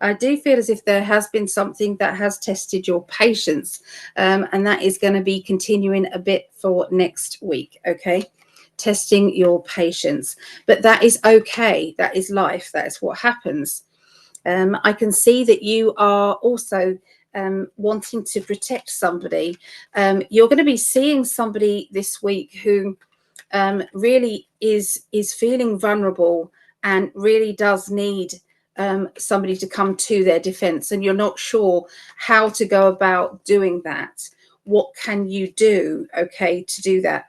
Speaker 1: I do feel as if there has been something that has tested your patience, and that is going to be continuing a bit for next week. Okay, testing your patience, but that is okay. That is life. That is what happens. I can see that you are also wanting to protect somebody. You're going to be seeing somebody this week who really is feeling vulnerable and really does need somebody to come to their defense, and you're not sure how to go about doing that. What can you do, okay, to do that?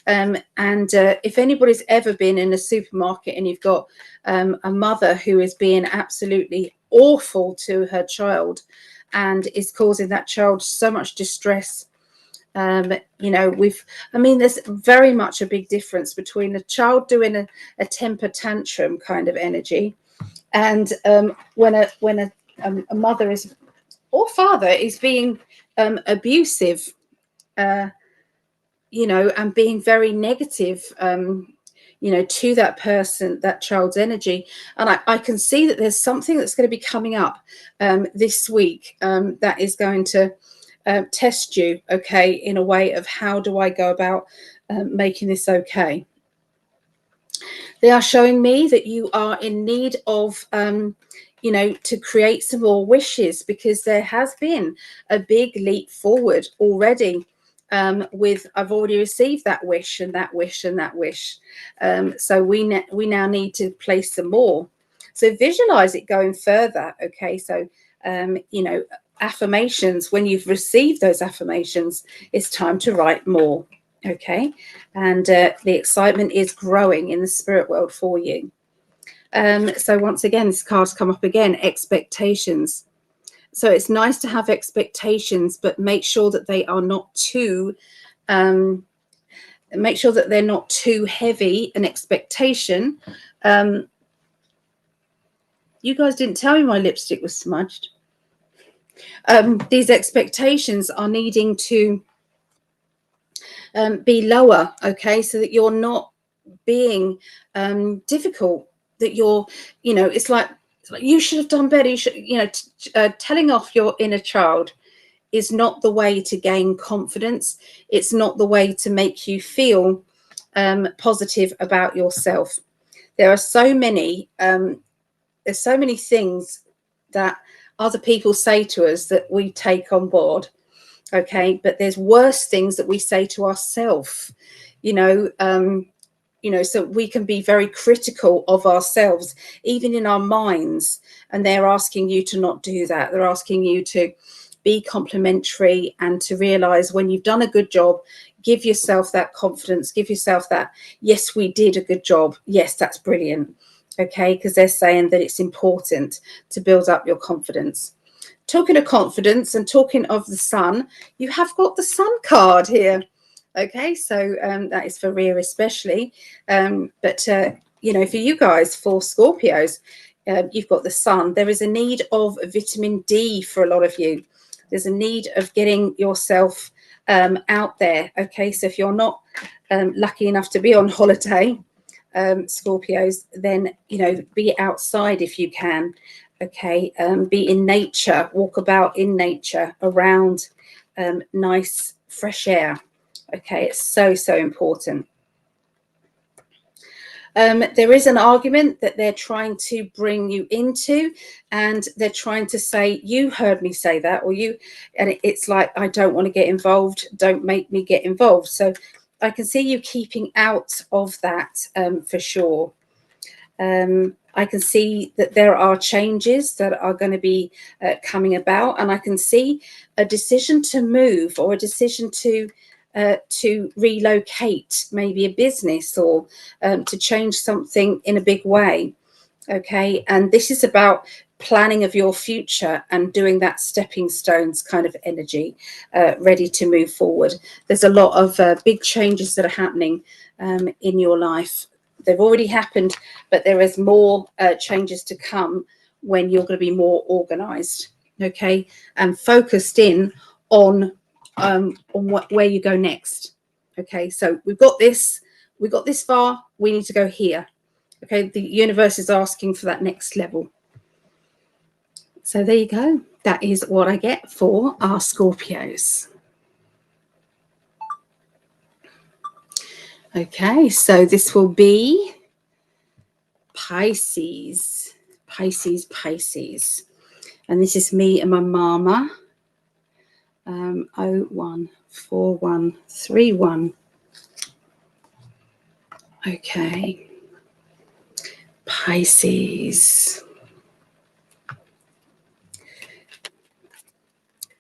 Speaker 1: And if anybody's ever been in a supermarket and you've got a mother who is being absolutely awful to her child and is causing that child so much distress, there's very much a big difference between a child doing a temper tantrum kind of energy and when a mother is or father is being abusive, and being very negative, to that person, that child's energy. And I can see that there's something that's going to be coming up this week that is going to test you, okay, in a way of how do I go about making this okay. They are showing me that you are in need of to create some more wishes, because there has been a big leap forward already with I've already received that wish and that wish and that wish. So we now need to place some more. So visualize it going further. Okay, so affirmations, when you've received those affirmations, it's time to write more. Okay, and the excitement is growing in the spirit world for you. So once again, this card's come up again, expectations. So it's nice to have expectations, but make sure that they are not too make sure that they're not too heavy an expectation. You guys didn't tell me my lipstick was smudged. These expectations are needing to be lower, okay, so that you're not being difficult, that you're, it's like you should have done better, you should, telling off your inner child is not the way to gain confidence. It's not the way to make you feel positive about yourself. There are so many things that other people say to us that we take on board. Okay, but there's worse things that we say to ourselves, so we can be very critical of ourselves, even in our minds. And they're asking you to not do that. They're asking you to, be complimentary, and to realize when you've done a good job, give yourself that confidence, give yourself that, yes, we did a good job. Yes, that's brilliant. Okay, because they're saying that it's important to build up your confidence. Talking of confidence and talking of the sun, you have got the sun card here. Okay, so that is for Rhea especially. But, you know, for you guys, for Scorpios, you've got the sun. There is a need of vitamin D for a lot of you. There's a need of getting yourself out there. Okay, so if you're not lucky enough to be on holiday, Scorpios, then, you know, be outside if you can. Okay, be in nature, walk about in nature, around nice fresh air. Okay, it's so important. There is an argument that they're trying to bring you into, and they're trying to say, you heard me say that, or you, and it's like, I don't want to get involved, don't make me get involved. So I can see you keeping out of that for sure. I can see that there are changes that are going to be coming about, and I can see a decision to move, or a decision to relocate, maybe a business, or to change something in a big way. Okay, and this is about planning of your future and doing that stepping stones kind of energy, ready to move forward. There's a lot of big changes that are happening in your life. They've already happened, but there is more changes to come when you're going to be more organized, okay, and focused in on where you go next. Okay, so we got this far, we need to go here. Okay, the universe is asking for that next level. So there you go. That is what I get for our Scorpios. Okay, so this will be Pisces. And this is me and my mama. 014131. Okay, Pisces.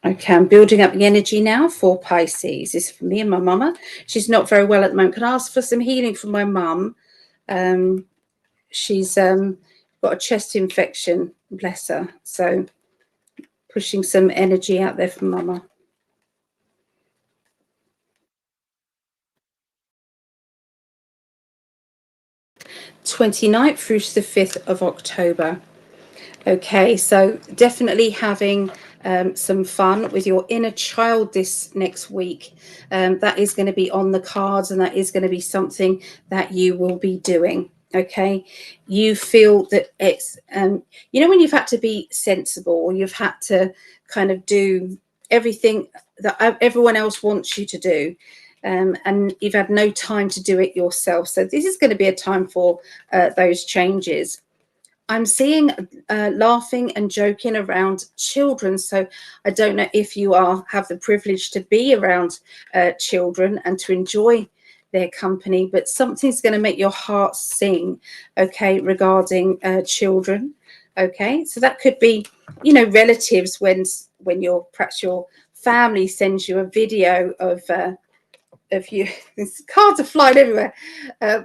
Speaker 1: Okay, I'm building up the energy now for Pisces. This is for me and my mama. She's not very well at the moment. Can I ask for some healing for my mum? She's got a chest infection, bless her. So pushing some energy out there for mama. (29th through to the 5th of October. Okay, so definitely having some fun with your inner child this next week. That is going to be on the cards, and that is going to be something that you will be doing. Okay, you feel that it's, you know, when you've had to be sensible, or you've had to kind of do everything that everyone else wants you to do, and you've had no time to do it yourself. So this is going to be a time for those changes. I'm seeing laughing and joking around children. So I don't know if you have the privilege to be around children and to enjoy their company, but something's going to make your heart sing, okay, regarding children. Okay, so that could be, you know, relatives, when perhaps your family sends you a video of you. Cards are flying everywhere.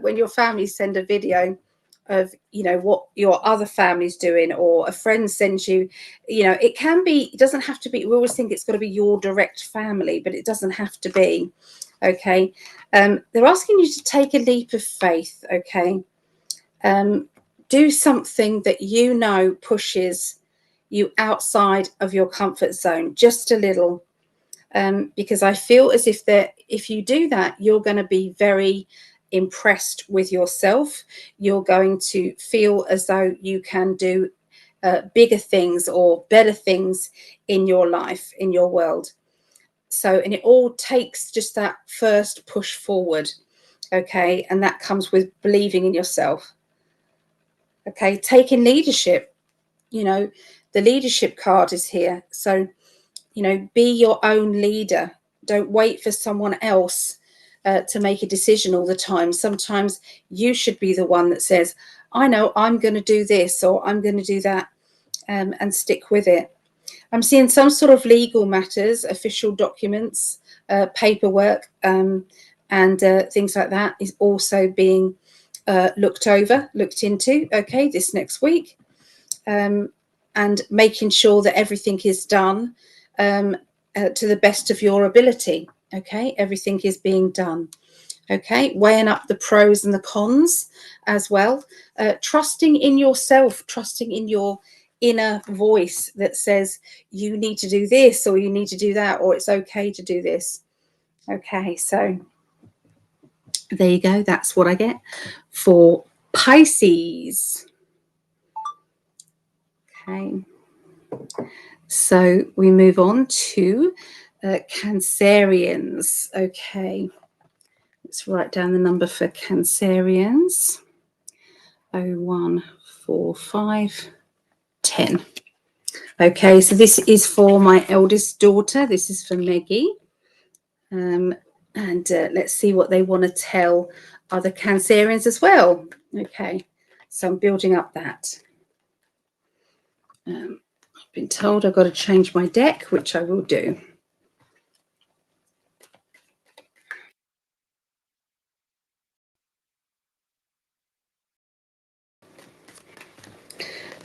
Speaker 1: When your family send a video of, you know, what your other family's doing, or a friend sends you, you know, it can be, it doesn't have to be, we always think it's got to be your direct family, but it doesn't have to be. Okay, they're asking you to take a leap of faith. Okay, do something that you know pushes you outside of your comfort zone just a little, because I feel as if you do that, you're going to be very impressed with yourself. You're going to feel as though you can do bigger things or better things in your life, in your world. So, and it all takes just that first push forward. Okay, and that comes with believing in yourself. Okay, taking leadership. You know, the leadership card is here. So, you know, be your own leader. Don't wait for someone else to make a decision all the time. Sometimes you should be the one that says, I know I'm going to do this, or I'm going to do that, and stick with it. I'm seeing some sort of legal matters, official documents, paperwork, and things like that is also being looked into, okay, this next week. And making sure that everything is done to the best of your ability, okay? Everything is being done, okay? Weighing up the pros and the cons as well. Trusting in yourself, trusting in your inner voice that says you need to do this or you need to do that, or it's okay to do this. Okay, so there you go. That's what I get for Pisces. Okay, so we move on to Cancerians. Okay, let's write down the number for Cancerians. 01, 4, 5, 10. Okay, so this is for my eldest daughter. This is for Meggie. And let's see what they want to tell other Cancerians as well. Okay, so I'm building up that. I've been told I've got to change my deck, which I will do.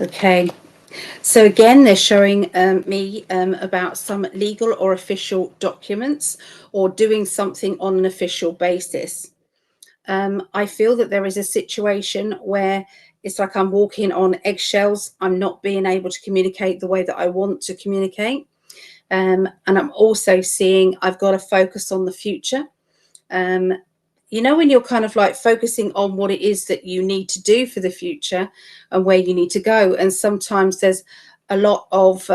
Speaker 1: Okay, so again, they're showing me about some legal or official documents or doing something on an official basis. I feel that there is a situation where it's like I'm walking on eggshells. I'm not being able to communicate the way that I want to communicate. And I'm also seeing I've got to focus on the future. You know, when you're kind of like focusing on what it is that you need to do for the future and where you need to go. And sometimes there's a lot of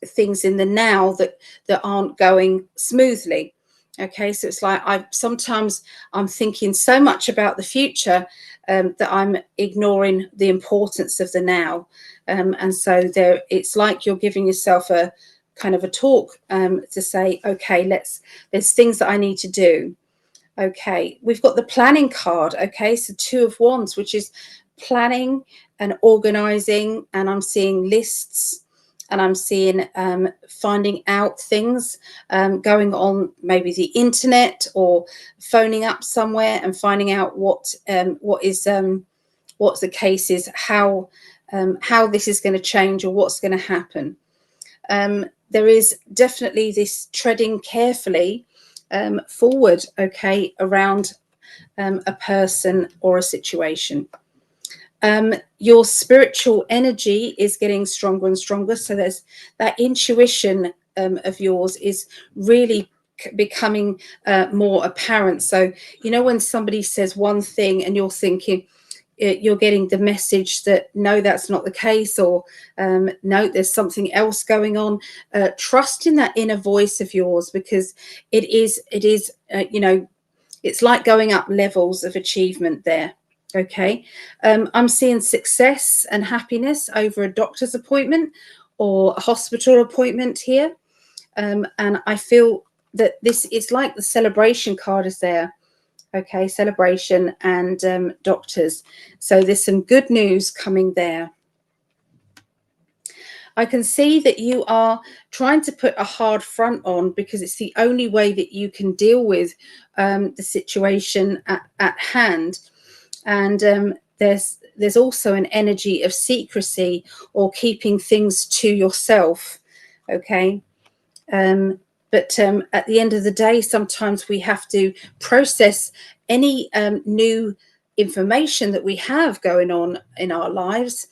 Speaker 1: things in the now that aren't going smoothly. Okay, so it's like sometimes I'm thinking so much about the future that I'm ignoring the importance of the now. And so it's like you're giving yourself a kind of a talk to say, okay, there's things that I need to do. Okay, we've got the planning card. Okay, so 2 of Wands, which is planning and organizing, and I'm seeing lists, and I'm seeing finding out things going on, maybe the internet or phoning up somewhere and finding out what the case is, how this is going to change or what's going to happen. There is definitely this treading carefully forward, okay, around a person or a situation. Your spiritual energy is getting stronger and stronger. So there's that intuition of yours is really becoming more apparent. So, you know, when somebody says one thing and you're thinking, you're getting the message that no, that's not the case, or no, there's something else going on. Trust in that inner voice of yours, because it is you know, it's like going up levels of achievement there. Okay, I'm seeing success and happiness over a doctor's appointment or a hospital appointment here, and I feel that this is like the celebration card is there. Okay, celebration and doctors. So there's some good news coming there. I can see that you are trying to put a hard front on because it's the only way that you can deal with the situation at hand. And there's also an energy of secrecy or keeping things to yourself. Okay. But at the end of the day, sometimes we have to process any new information that we have going on in our lives.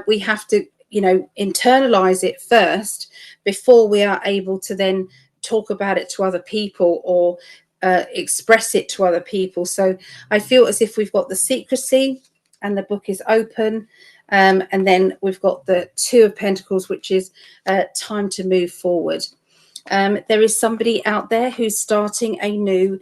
Speaker 1: We have to, you know, internalize it first before we are able to then talk about it to other people or express it to other people. So I feel as if we've got the secrecy and the book is open. And then we've got the 2 of Pentacles, which is time to move forward. There is somebody out there who's starting a new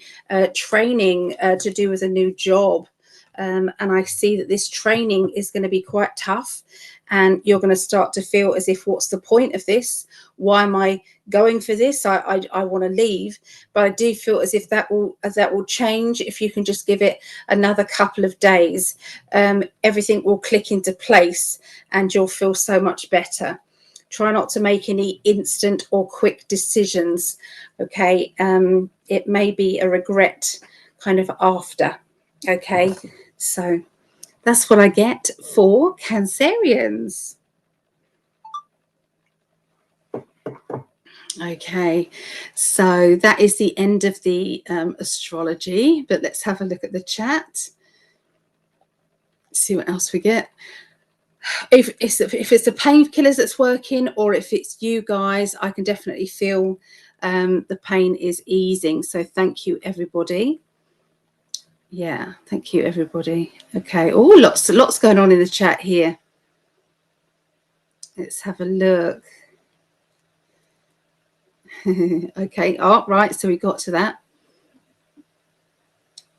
Speaker 1: training to do with a new job. And I see that this training is going to be quite tough. And you're going to start to feel as if, what's the point of this? Why am I going for this? I want to leave. But I do feel as if that will change if you can just give it another couple of days. Everything will click into place and you'll feel so much better. try not to make any instant or quick decisions. Okay, it may be a regret kind of after. Okay, so that's what I get for Cancerians. Okay, so that is the end of the astrology, but let's have a look at the chat. See what else we get. If it's the painkillers that's working, or if it's you guys, I can definitely feel the pain is easing. So thank you, everybody. Yeah, thank you, everybody. Okay. Oh, lots going on in the chat here. Let's have a look. Okay. Oh, right. So we got to that.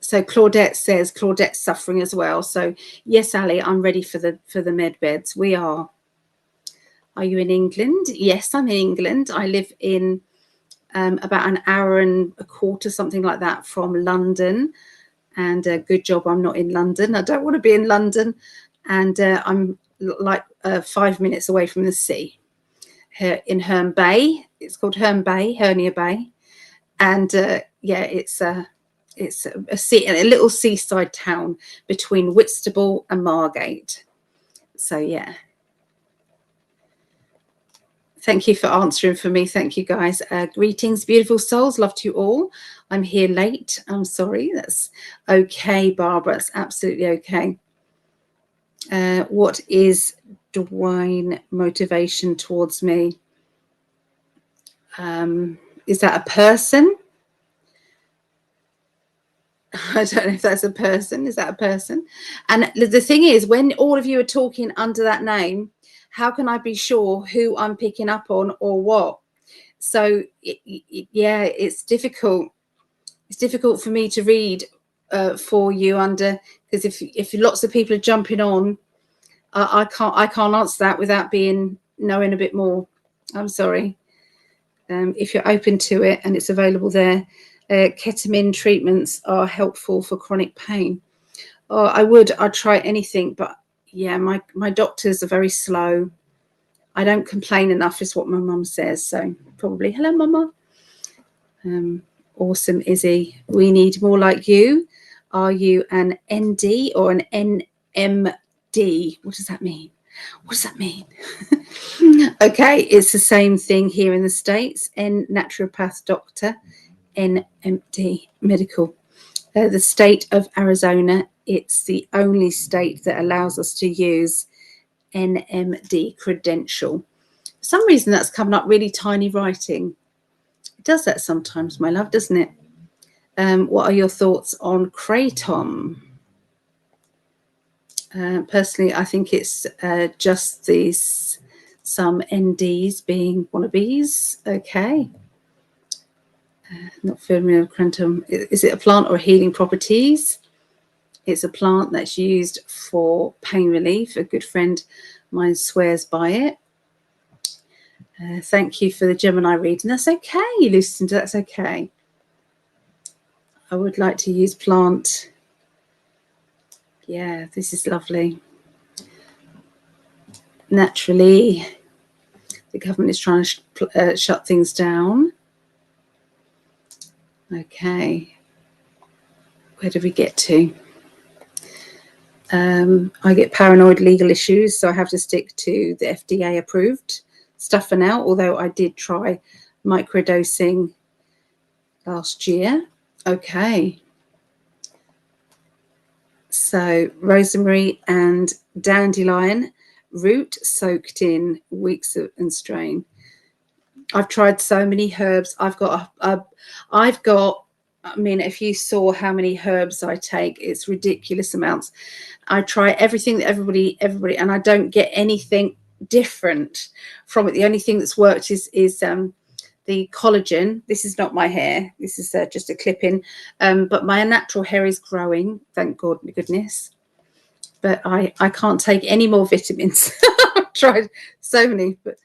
Speaker 1: So Claudette says Claudette's suffering as well. So yes, Ali, I'm ready for the med beds. We are. Are you in England? Yes, I'm in England. I live in about an hour and a quarter, something like that, from London. And good job I'm not in London. I don't want to be in London. And I'm like 5 minutes away from the sea. Here in Herne Bay. It's called Herne Bay, Hernia Bay. And yeah, it's a little seaside town between Whitstable and Margate. So yeah. Thank you for answering for me. Thank you, guys. Greetings, beautiful souls. Love to you all. I'm here late. I'm sorry. That's okay, Barbara. It's absolutely okay. What is Dwayne motivation towards me? Is that a person? I don't know if that's a person. Is that a person? And the thing is, when all of you are talking under that name, how can I be sure who I'm picking up on or what? So yeah, it's difficult. It's difficult for me to read for you under, because if lots of people are jumping on, I can't answer that without knowing a bit more. I'm sorry. If you're open to it and it's available there, ketamine treatments are helpful for chronic pain. I'd try anything, but yeah, my doctors are very slow. I don't complain enough, is what my mum says. So probably, hello, mama. Awesome, Izzy. We need more like you. Are you an ND or an NMD? What does that mean? What does that mean? Okay, it's the same thing here in the States. N naturopath doctor, NMD medical. The state of Arizona, it's the only state that allows us to use NMD credential. For some reason, that's coming up really tiny writing. It does that sometimes, my love, doesn't it? What are your thoughts on Kratom? Personally, I think it's just some NDs being wannabes. Okay. Not familiar with Kratom. Is it a plant or healing properties? It's a plant that's used for pain relief. A good friend of mine swears by it. Thank you for the Gemini reading. That's okay, Lucinda. That's okay. I would like to use plant. Yeah, this is lovely. Naturally, the government is trying to shut things down. Okay. Where did we get to? I get paranoid legal issues, so I have to stick to the FDA approved stuff for now, although I did try microdosing last year. Okay. So rosemary and dandelion root soaked in weeks and strain. I've tried so many herbs. I mean, if you saw how many herbs I take, it's ridiculous amounts. I try everything that everybody, and I don't get anything different from it. The only thing that's worked is the collagen. This is not my hair. This is just a clip-in. But my natural hair is growing, thank goodness. But I can't take any more vitamins. I've tried so many, but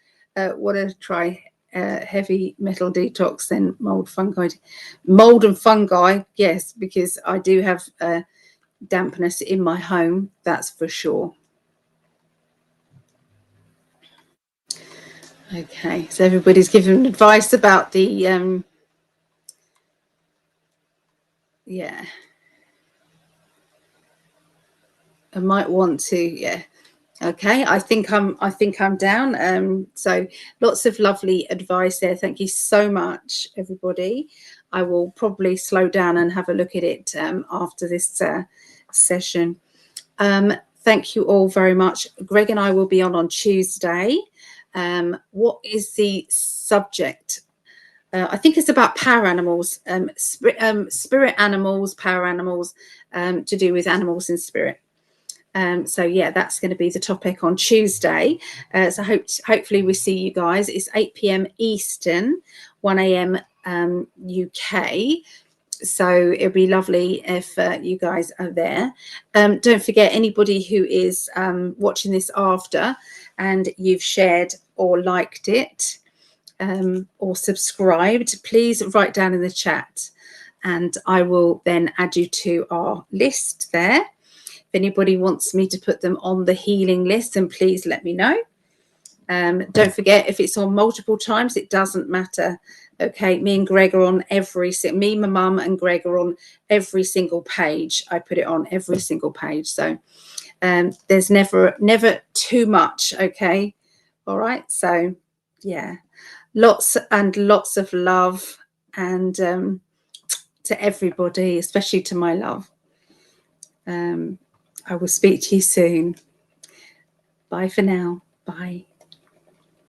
Speaker 1: want to try heavy metal detox, then mold and fungi. Yes, because I do have dampness in my home, that's for sure. Okay, so everybody's giving advice about the yeah. I might want to, yeah. Okay, I think I'm down. So lots of lovely advice there. Thank you so much, everybody. I will probably slow down and have a look at it after this session. Thank you all very much. Greg and I will be on Tuesday. What is the subject? I think it's about power animals, spirit animals, power animals, to do with animals in spirit. So yeah, that's going to be the topic on Tuesday. So hopefully we see you guys. It's 8 p.m. Eastern, 1 a.m. UK. So it'll be lovely if you guys are there. Don't forget, anybody who is watching this after and you've shared or liked it or subscribed, please write down in the chat and I will then add you to our list there. If anybody wants me to put them on the healing list, then please let me know. Don't forget, if it's on multiple times, it doesn't matter. Okay, me and Greg are on me, my mum and Greg are on every single page. I put it on every single page. So there's never too much. Okay. All right. So yeah, lots and lots of love and to everybody, especially to my love. I will speak to you soon. Bye for now. Bye.